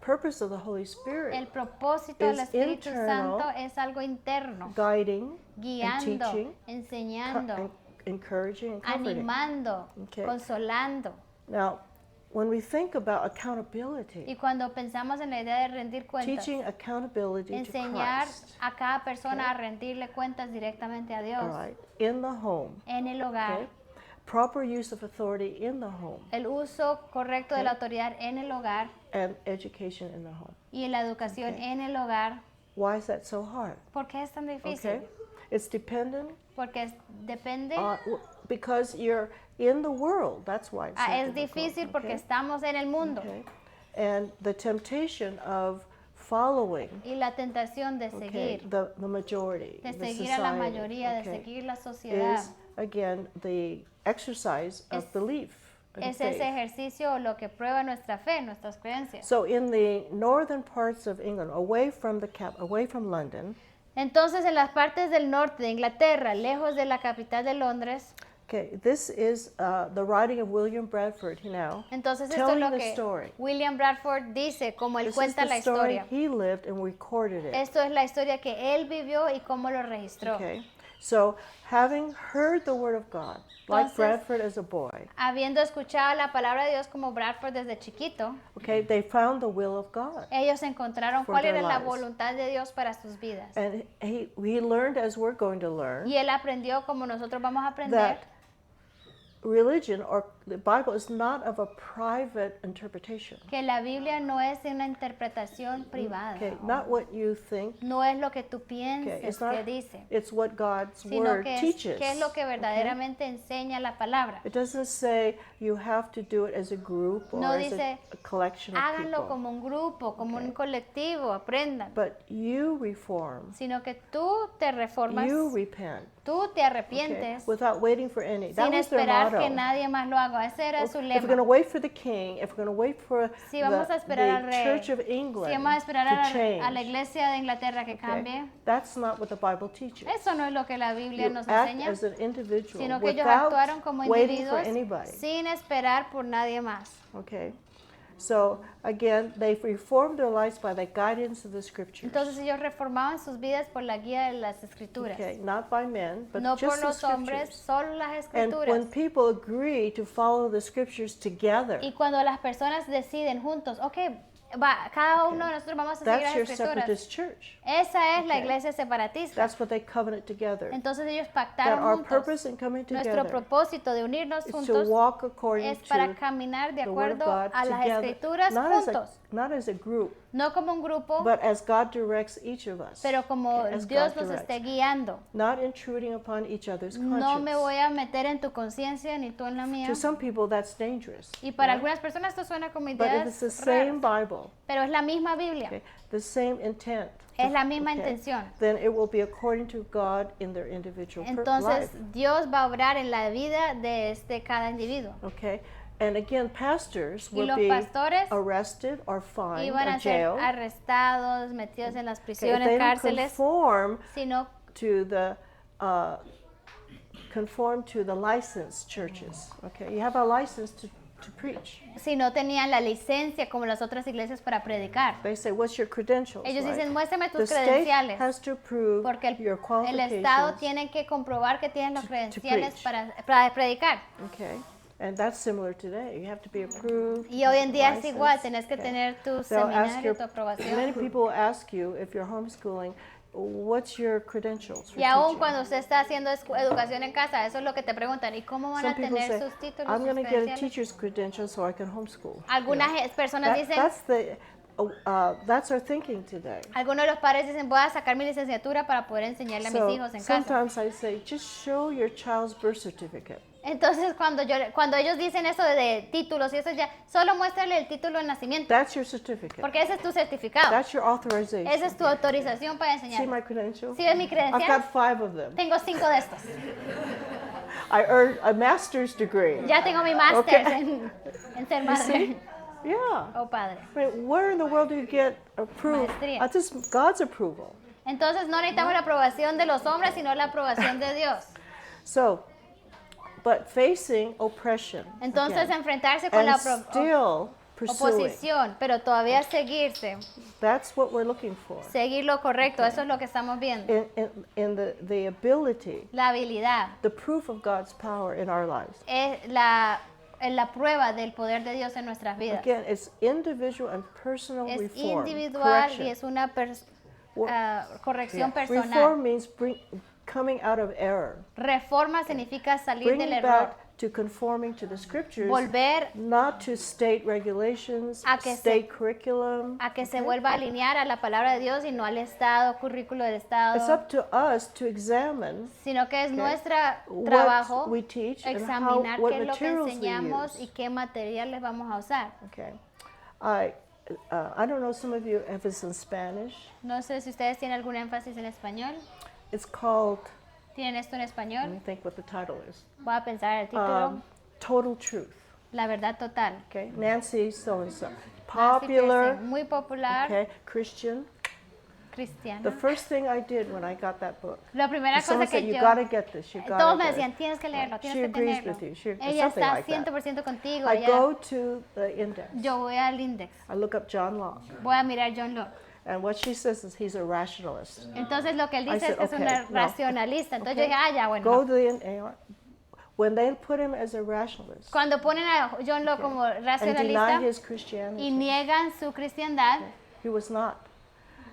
purpose of the Holy Spirit El propósito del is Espíritu internal, Santo es algo interno, guiding, and guiando, teaching, enseñando, encouraging, and comforting. animando, Okay. consolando. Now, when we think about accountability, Y cuando pensamos en la idea de rendir cuentas, teaching accountability to enseñar Christ, a cada persona a rendirle cuentas directamente a Dios all right, in the home, en el hogar, okay, proper use of authority in the home, el uso correcto de la autoridad en el hogar and education in the home. y la educación Okay. en el hogar. Why is that so hard? ¿Por qué es tan difícil? Okay, it's dependent Porque depende, because you're in the world. That's why it's so es difficult, difícil porque okay? estamos en el mundo Okay. And the temptation of following, y la tentación de okay, seguir, the majority, de the seguir a la society, mayoría, de okay, seguir la sociedad. is again the exercise of Es- belief and Es ese faith. ejercicio lo que prueba nuestra fe, nuestras creencias. So in the northern parts of England, away from London, Entonces, en las partes del norte de Inglaterra, lejos de la capital de Londres, okay, this is the writing of William Bradford now. entonces esto es Telling lo the que story. William Bradford dice, como él This is cuenta the la story historia. he lived and recorded it. Esto es la historia que él vivió y cómo lo registró. Okay, So, having heard the word of God, like Entonces- Bradford as a boy, Habiendo escuchado la palabra de Dios como Bradford desde chiquito, okay, they found the will of God. ellos encontraron For cuál their era la lives. voluntad de Dios para sus vidas. And he learned, as we're going to learn, Y él aprendió como nosotros vamos a aprender that religion or the Bible is not of a private interpretation. que la Biblia no es una interpretación privada. Okay, not what you think. No es lo que tú Okay, pienses it's que not. dice, It's what God's sino word que es teaches. qué es lo que okay? verdaderamente enseña la palabra. It doesn't say you have to do it as a group or No as dice, a collection of Háganlo people. como un grupo, como Okay. un colectivo, aprendan. But you reform. Sino que tú te reformas, You repent. tú te Okay? arrepientes Without waiting for any. That sin was their esperar motto. que nadie más lo haga. Ese era su If we're going to lema. wait for the king, if we're going to wait for Si vamos a esperar al the rey, Church of si England vamos a esperar to a change, la iglesia de Inglaterra que okay, cambie, that's not what the Bible teaches. eso no es lo que la Biblia You nos act enseña, as an individual sino que ellos without actuaron como waiting for individuos anybody. sin esperar por nadie más. Okay, so again, they reformed their lives by the guidance of the Scriptures. Entonces ellos reformaban sus vidas por la guía de las escrituras, Okay, not by men, but no por just the los hombres, Scriptures. solo las And escrituras. when people agree to follow the Scriptures together, Y cuando las personas deciden juntos, ok, cada uno de nosotros vamos a seguir that's las your escrituras. separatist church. Esa es la Okay. iglesia separatista. That's what they covenant together. Entonces ellos That pactaron our juntos. purpose in coming Nuestro together propósito de unirnos is to juntos walk according es para to caminar de the Word of acuerdo God a las together, escrituras not juntos, not as a group, no como un grupo, but as God directs each of us. pero como Okay, as Dios God nos directs. esté guiando. Not intruding upon each other's No me voy conscience. a meter en tu conciencia ni tú en la mía. To some people, that's dangerous. Y para right? algunas personas esto suena como But if ideas it's the same raras, Bible, pero es la misma Biblia, okay, the same intent, es la misma okay, intención. then it will be according to God in their individual Entonces life. Dios va a obrar en la vida de cada individuo. Okay, and again, pastors Y will los be pastores arrested or fined iban or a ser jailed. arrestados, metidos en las Okay, if prisiones, they don't cárceles, conform sino to the licensed churches. Okay, you have a license to preach. si no tenían la licencia como las otras iglesias para predicar. They say, "What's your credentials?" Ellos right? dicen, muéstrame The tus state credenciales, has to prove porque your el Estado qualifications. tiene que comprobar que tienen los to credenciales preach. para predicar. Okay, and that's similar today. You have to be approved. Y hoy en día es licensed. igual, tenés que Okay. tener tu They'll ask seminario, your- tu aprobación. Many people will ask you if you're homeschooling, what's your credentials for Y aún teaching? cuando usted está haciendo educación en casa, eso es lo que te preguntan. ¿Y cómo van Some a people tener say, sus títulos, I'm sus going to get a credenciales? teacher's credential so I can homeschool. Algunas personas dicen, That's our thinking today. algunos de los padres dicen, voy a sacar mi licenciatura para poder enseñarle a mis So hijos en casa. sometimes I say, just show your child's birth certificate. Entonces, cuando ellos dicen eso de títulos y eso ya, solo muéstrale el título de nacimiento, That's your certificate. porque ese es tu certificado. That's your authorization. Esa es tu autorización para See enseñar. my credentials? ¿Sí ves mi I've credencial? got 5 of them. Tengo 5 de estos. I earned a master's degree. Ya tengo mi máster Okay. en ser You madre see? Yeah. o padre. I mean, where in the world do you get approved? Maestría. That's just God's approval. Entonces no necesitamos la aprobación de los hombres, sino la aprobación de Dios. So, but facing oppression Entonces again, enfrentarse con and la still pursuing, oposición, pero todavía seguirse, that's what we're looking for. seguir lo correcto, eso es lo que estamos viendo. In the ability, La habilidad the proof of God's power in our lives. es la prueba del poder de Dios en nuestras vidas. Again, it's individual and personal Es reform. individual correction. y es una corrección Yeah. personal. Reform means coming out of error, Reforma significa salir del bringing error, back to conforming to the scriptures, volver not to state regulations, A que state curriculum. a que se vuelva a alinear a la palabra de Dios y no al Estado, currículo del Estado, It's up to us to examine sino que es nuestro what trabajo we teach and examinar what qué es lo que materials we enseñamos use. y qué materiales vamos a usar. Okay, I don't know. Some of you, if it's in Spanish, No sé si ustedes tienen algún énfasis en español. it's called. ¿Tienen esto en Let español? me think what the title is. Voy a pensar el título. Total Truth. La verdad total. Okay, Nancy so and so, Nancy popular. Pearson, muy popular, Okay, Christian. cristiana. The first thing I did when I got that book, La primera someone cosa said, que "You yo... got to get this. You got Todos to me get decían, it." tienes que leerlo, She tienes que agrees tenerlo. with you. She- Ella something está like that. 100% contigo. I ella- go to the index. Yo voy al index, I look up John Locke, voy a mirar John Locke. And what she says is he's a rationalist. Entonces lo que él I dice es said, que es un okay, no. racionalista. Entonces Okay. yo dije, ya, bueno. Go no. to the when they put him as a rationalist Cuando ponen a John Locke como and racionalista deny his y Christianity, niegan su cristiandad, he was not.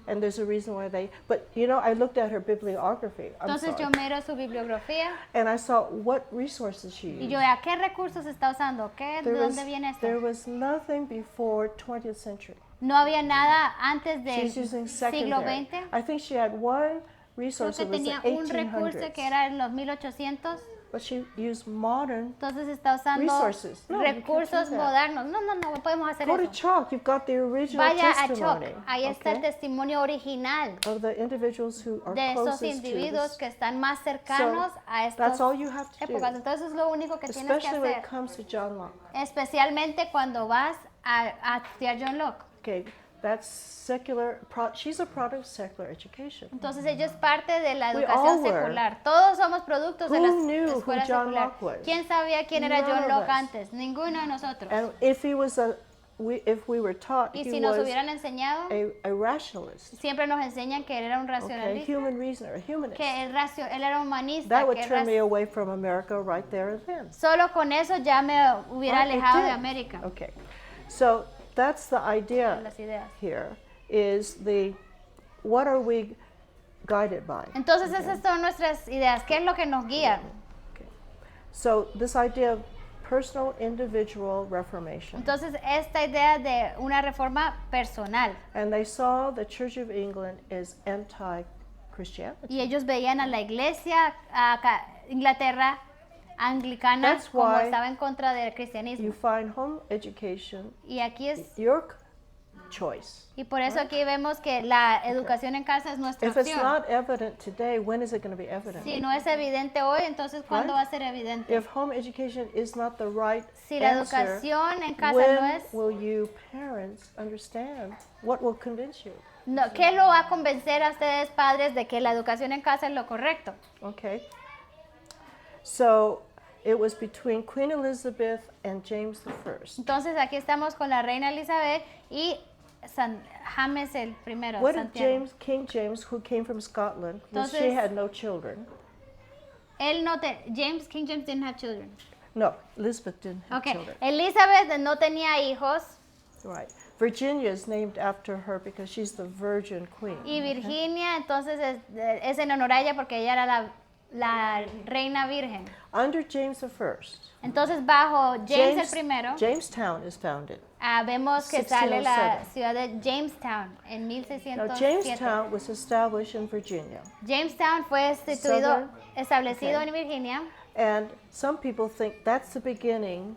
And there's a reason why they. But you know, I looked at her bibliography. I'm entonces sorry. yo miro su bibliografía And I saw what resources she y used. yo, ¿a qué recursos está usando? ¿De dónde viene esto? there was nothing before 20th century. No había nada antes del She's using siglo secondary. XX. I think she had one Creo resource que that was the tenía un recurso 1800s. que era en los 1800. But she used modern. Entonces está usando Resources. No, you can't recursos do that. modernos. No, no, no podemos hacer Go to eso. Chalk. You've got the original Vaya a Choc. testimony. Ahí está el okay, testimonio original of the individuals who are de esos closest to individuos this. que están más cercanos a That's estas all you have to épocas. do. Entonces es lo único que tienes que Especially when it hacer. comes to John Locke. Especialmente cuando vas a estudiar John Locke. Okay, that's secular. She's a product of secular education. Entonces ella es parte de la We educación all were. secular. Todos somos productos de Who la knew who escuela John secular. Locke was? ¿Quién sabía quién era None John of Locke us. antes? Ninguno de nosotros. And if he was if we were taught Y he si nos was hubieran enseñado, a rationalist, siempre nos enseñan que él era un okay, racionalista, human reasoner, a humanist, que él era humanista, that would que turn me away from America right there and then. solo con eso ya me hubiera Right, it alejado de did. América. Okay, so that's the idea Las ideas. here. Is what are we guided by? Entonces esas son nuestras ideas. ¿Qué es lo que nos guía? Okay. So this idea of personal individual reformation. Entonces esta idea de una reforma personal. And they saw the Church of England as anti-Christianity. Y ellos veían a la iglesia, Inglaterra anglicana, That's como why estaba en contra del cristianismo. You find home education Y aquí es, your choice. y por eso aquí vemos que la educación en casa es nuestra If it's opción. not evident today, when is it going to be evident? Si no es evidente hoy, entonces ¿cuándo Right? va a ser evidente? If home education is not the right Si la answer, educación en casa when no es, will you parents understand? What will convince you? no, ¿qué lo va a convencer a ustedes padres de que la educación en casa es lo correcto? Okay. So it was between Queen Elizabeth and James I. Entonces aquí estamos con la reina Elizabeth y James el primero, What did Santiago. King James, who came from Scotland, was she Entonces- had no children. King James didn't have children. No, Elizabeth didn't have Okay, children. Elizabeth no tenía hijos Right. Virginia is named after her because she's the Virgin Queen. y Virginia entonces es en honor a ella porque ella era la reina virgen. Under James I, Entonces bajo James el primero Jamestown is founded. vemos que sale la 1607. ciudad de Jamestown en Now, 1607. Jamestown was established in Virginia, Jamestown fue establecido en Virginia and some people think that's the beginning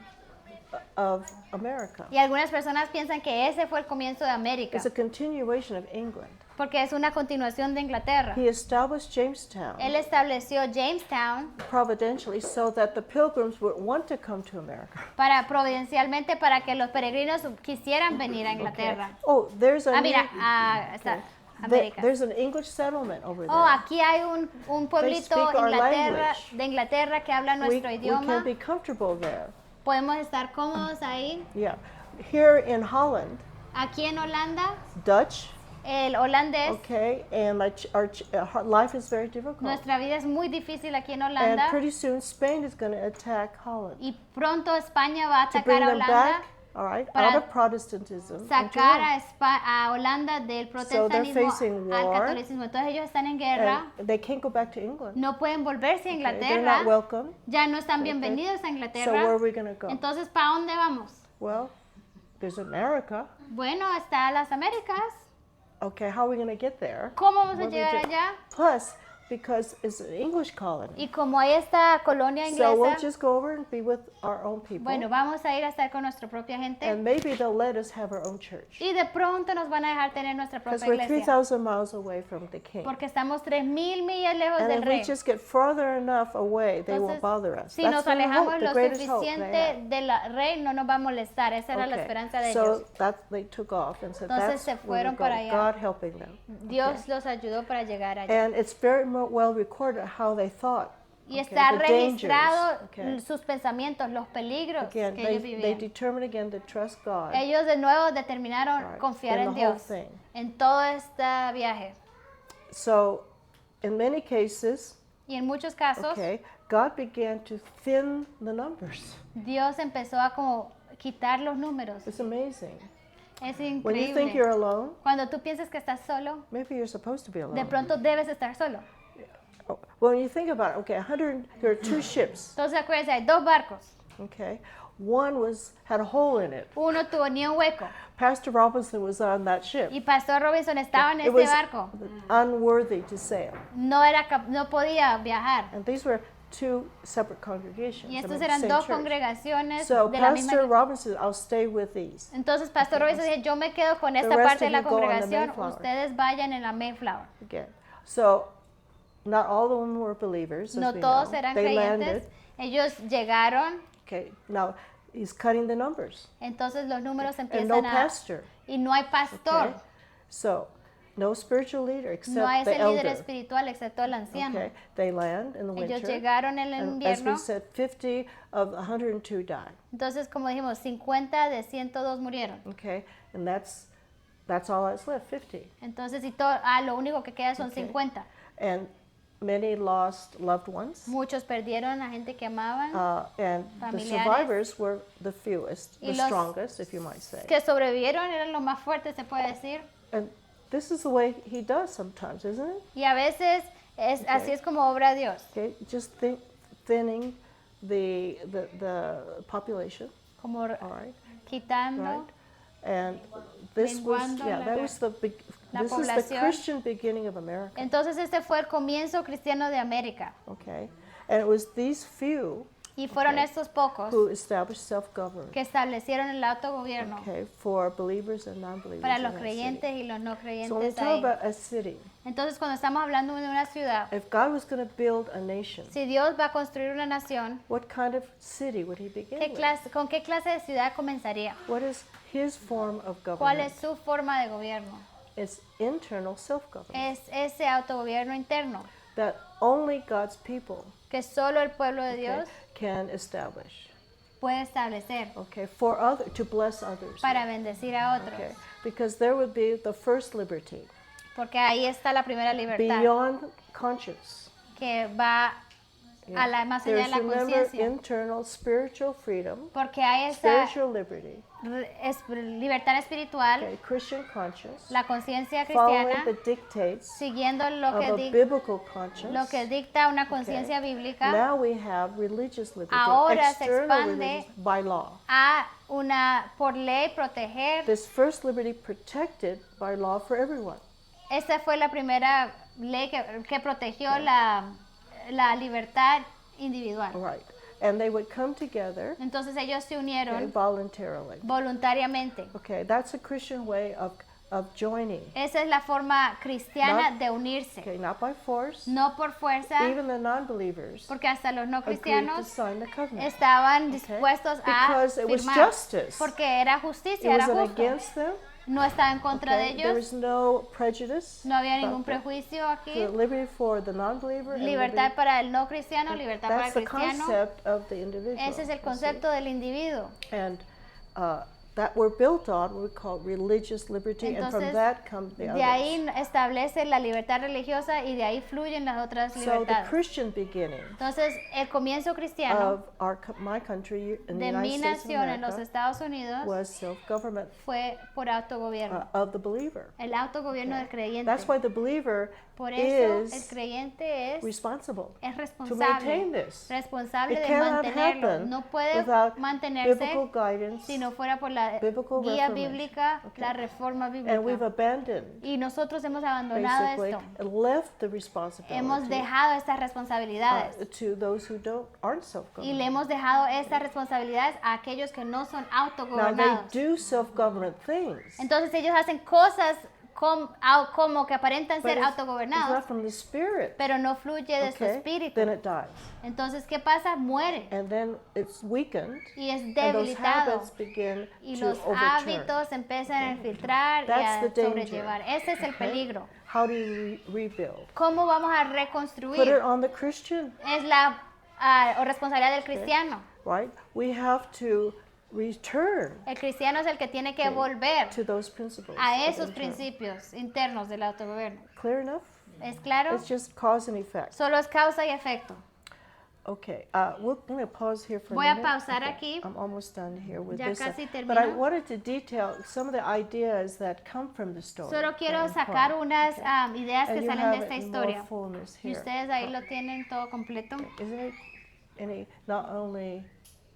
of America. y algunas personas piensan que ese fue el comienzo de América It's a continuation of England. porque es una continuación de Inglaterra. He established Jamestown Él estableció Jamestown providentially so that the pilgrims would want to come to America. providencialmente para que los peregrinos quisieran venir a Inglaterra. Oh, there's a Mira, new- América. there's an English settlement over there. Oh, aquí hay un pueblito speak our language. de Inglaterra que habla we nuestro can idioma. be comfortable there. Podemos estar cómodos ahí. Yeah. Here in Holland, Aquí en Holanda, Dutch, el holandés, okay, and our life is very difficult. nuestra vida es muy difícil aquí en And Holanda. pretty soon Spain is going to attack Holland Y pronto España va a to bring atacar a them Holanda back, all right, para out of Protestantism into sacar Rome. a Holanda del protestantismo facing al war. catolicismo. Entonces ellos están en guerra, And they can't go back to England. no pueden volverse a Okay, they're Inglaterra, not welcome. ya no están Okay. bienvenidos a So where Inglaterra. are we going to go? Entonces, ¿para dónde vamos? Well, there's America. Bueno, está las Américas. Okay, how are we going to get there? ¿Cómo vamos a What do we llegar do? allá? Plus, because it's an English colony. Y como hay esta colonia So we'll inglesa, just go over and be with our own people. bueno, vamos a ir a estar con nuestra propia gente And maybe they'll let us have our own church. y de pronto nos van a dejar tener nuestra Because propia we're iglesia. 3,000 miles away from the king. Porque estamos 3,000 millas lejos And del if we rey. just get farther enough away, they won't Entonces, bother us. si That's nos their alejamos hope, the lo greatest hope they suficiente have. del rey, no nos va a molestar. Esa era la Okay, esperanza de so ellos. they took off and said Entonces that's se where we're fueron para going. allá. God helping them. Dios los ayudó para llegar allá. And it's very well recorded how they thought Y Okay, está the dangers, registrado okay. sus pensamientos, los peligros Again, que ellos they vivían. determined again to trust God Ellos de nuevo determinaron Right. confiar in en the whole Dios thing. en todo este viaje. So, in many cases, Y en muchos casos, okay, God began to thin the numbers. Dios empezó a como quitar los números. It's amazing. Es When you think you're increíble. alone, Cuando tú piensas que estás solo, maybe you're supposed to be de alone. pronto debes estar solo. When you think about it, okay, 100, there are 2 ships, Entonces acuérdense, hay dos barcos. okay? One had a hole in it. Uno tenía un hueco Pastor Robinson was on that ship. y Pastor Robinson estaba en It este was barco. unworthy to sail. No podía viajar. And these were 2 separate congregations. Y I mean, estos eran same dos church. congregaciones So de la misma. Pastor Robinson, I'll stay with these. Entonces Pastor Robinson dijo, yo me quedo con esta rest parte de of la you go on the congregación, Mayflower. ustedes vayan en la Mayflower. Again. So not all of them were believers, as No we todos know. eran They creyentes. landed. Ellos llegaron, Okay, now he's cutting the numbers. entonces los números And empiezan no a... pastor. Y no hay pastor, Okay? So no spiritual leader except no hay the ese líder elder. espiritual excepto el anciano. Okay, they land in the winter. Ellos llegaron en el And as we invierno, said, 50 of 102 died. entonces como dijimos, 50 de 102 murieron. Okay, and that's all that's left, 50. Entonces lo único que queda son Okay. 50. And many lost loved ones. Muchos perdieron a gente que amaban, And the Familiares. survivors were the fewest, Y the los strongest, if you might say. que sobrevivieron eran los más fuertes, se puede decir. And this is the way he does sometimes, isn't it? Y a veces así es como obra Dios, Okay, just thinning the population, como all right, quitando. right? And this was, Menguando yeah, la that re- was the la this is the población. Christian beginning of America, Entonces este fue el comienzo cristiano de América. okay? And it was these few Y fueron Okay. estos pocos who established self-government, que establecieron el autogobierno okay, for believers and non-believers para in los that creyentes y los no city. So when we creyentes talk ahí. about a city, Entonces cuando estamos hablando de una ciudad, if God was going to build a nation, si Dios va a construir una nación, what kind of city would he begin with? ¿con qué clase de ciudad comenzaría? What is his form of ¿Cuál es government? su forma de gobierno? It's internal self-government. Es ese autogobierno interno That only God's people que solo el pueblo de okay, Dios can establish. puede establecer Okay, to bless others. para bendecir a otros. Okay, because there would be the first liberty Porque ahí está la primera libertad beyond conscience. que va a la más allá de There's, la remember, conciencia. internal spiritual freedom, Porque hay esa spiritual liberty, libertad espiritual, okay, Christian conscience, la conciencia following cristiana, the dictates siguiendo lo of a que, biblical conscience. lo que dicta una conciencia Okay. bíblica, Now we have religious liberty, Ahora se external expande religious by law. a por ley proteger. This first liberty protected by law for everyone. Esta fue la primera ley que protegió la libertad individual. Right. And they would come together Entonces ellos se okay, unieron voluntarily. voluntariamente. Okay, that's a Christian way of joining. Esa es la forma cristiana Not- de unirse, Okay, not by force. no por fuerza, Even the non-believers porque hasta los no agreed to cristianos sign the covenant. estaban dispuestos a Because it was firmar, justice. porque era It justicia, era wasn't justo. against them. No estaba en contra de Okay? There ellos, was no prejudice. no había about ningún that. prejuicio aquí. The liberty for the non-believer and Libertad liberty- para el no cristiano, libertad para el That's the cristiano. concept of the individual. Ese es el you see. concepto del individuo. And that we're built on what we call religious liberty, and Entonces, from that come the de others. ahí establece la libertad religiosa y de ahí fluyen las otras So the libertades. Christian beginning Entonces, el comienzo cristiano of my country in the de United mi States of nación en los America Estados Unidos was self-government fue por autogobierno. of the believer. El autogobierno del creyente. That's why the believer Por eso el is creyente es responsible to responsable, maintain this. responsable It de cannot mantenerlo. happen No puede without mantenerse biblical guidance, si no fuera por la biblical guía reformation. bíblica, Okay. la reforma and we've bíblica. abandoned Y nosotros hemos abandonado basically esto. and left the Hemos responsibility dejado estas responsabilidades to those who aren't y self-governed. le hemos dejado estas responsabilidades a aquellos que no son Now they autogobernados. do self-government things, Entonces ellos hacen cosas como que aparentan but ser it's autogobernados, not from the Spirit, pero no fluye de su okay, espíritu. then it dies. Entonces, ¿qué pasa? Muere And then it's weakened, y es and those debilitado. habits begin Y to los overturn. hábitos empiezan a infiltrar y That's a the danger. sobrellevar. Ese es el Okay? peligro. How do you rebuild? ¿Cómo vamos a Put it reconstruir? on the Christian, Es la responsabilidad del cristiano. right? We have to return El cristiano es el que tiene que volver to those principles. a of esos internal. principios internos del autogobierno. Clear enough? ¿Es claro? It's just cause and effect. Solo es causa y efecto. Okay, we're going to pause here for Voy a a minute. pausar Okay, aquí. I'm almost done here with Ya this. casi But I termino. wanted to detail some of the ideas that come from the story. Solo quiero that are sacar important, unas okay? ideas que And you salen have de esta it in historia. more fullness Y here. ustedes ahí lo tienen todo completo. Isn't it any, not only,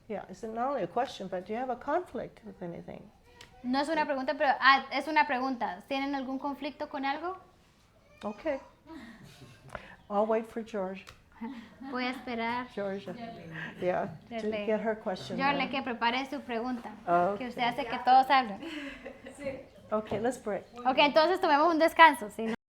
yeah, it's not only a question, but do you have a conflict with anything? No es una pregunta, pero es una pregunta. ¿Tienen algún conflicto con algo? Okay. I'll wait for George. Voy a esperar. Georgia. Yeah, to Darle- get her question. Yo le now. que prepare su pregunta. Okay. Que usted hace que todos hablen. Okay, let's break. Ok, entonces tomemos un descanso. ¿sí?